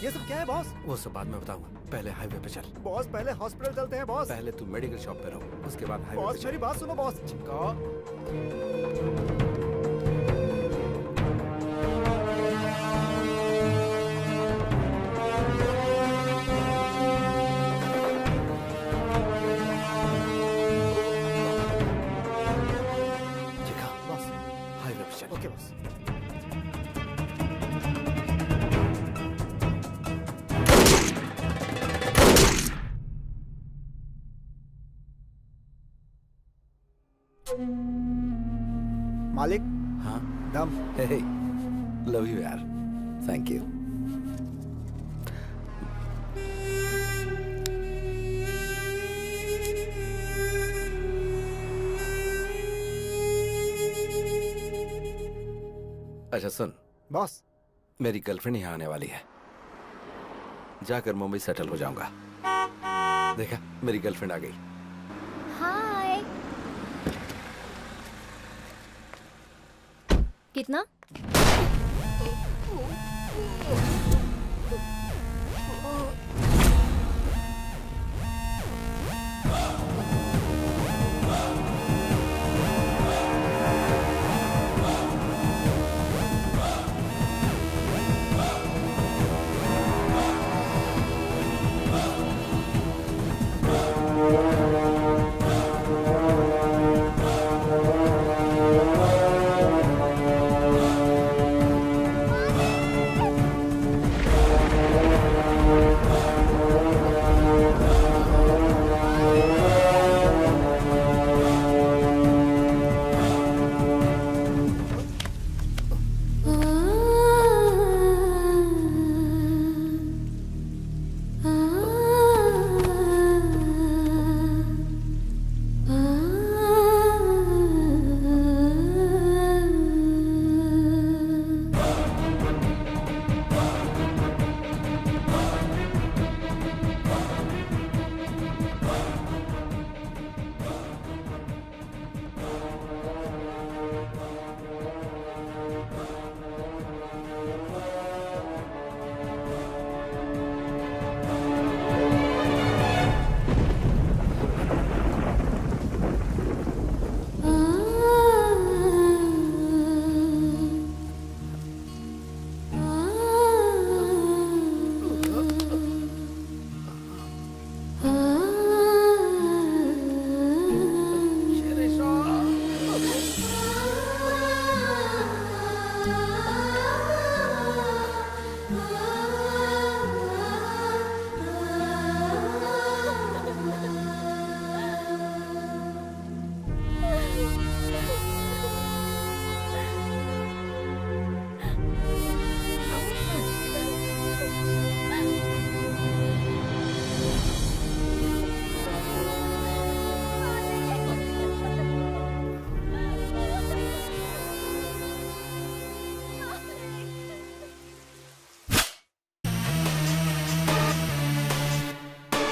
ये सब क्या है बॉस? वो सब बाद में बताऊंगा, पहले हाईवे पे चल। बॉस पहले हॉस्पिटल चलते हैं बॉस। पहले तू मेडिकल शॉप पे रहो, उसके बाद हाईवे पे बॉस चल। मेरी बात सुनो बॉस। बॉस हाईवे पे चल। Okay boss. मालिक। हाँ दम। हे लव यू यार, थैंक यू। अच्छा सुन बॉस, मेरी गर्लफ्रेंड यहाँ आने वाली है, जाकर मुंबई सेटल हो जाऊंगा। देखा, मेरी गर्लफ्रेंड आ गई। हाय। कितना?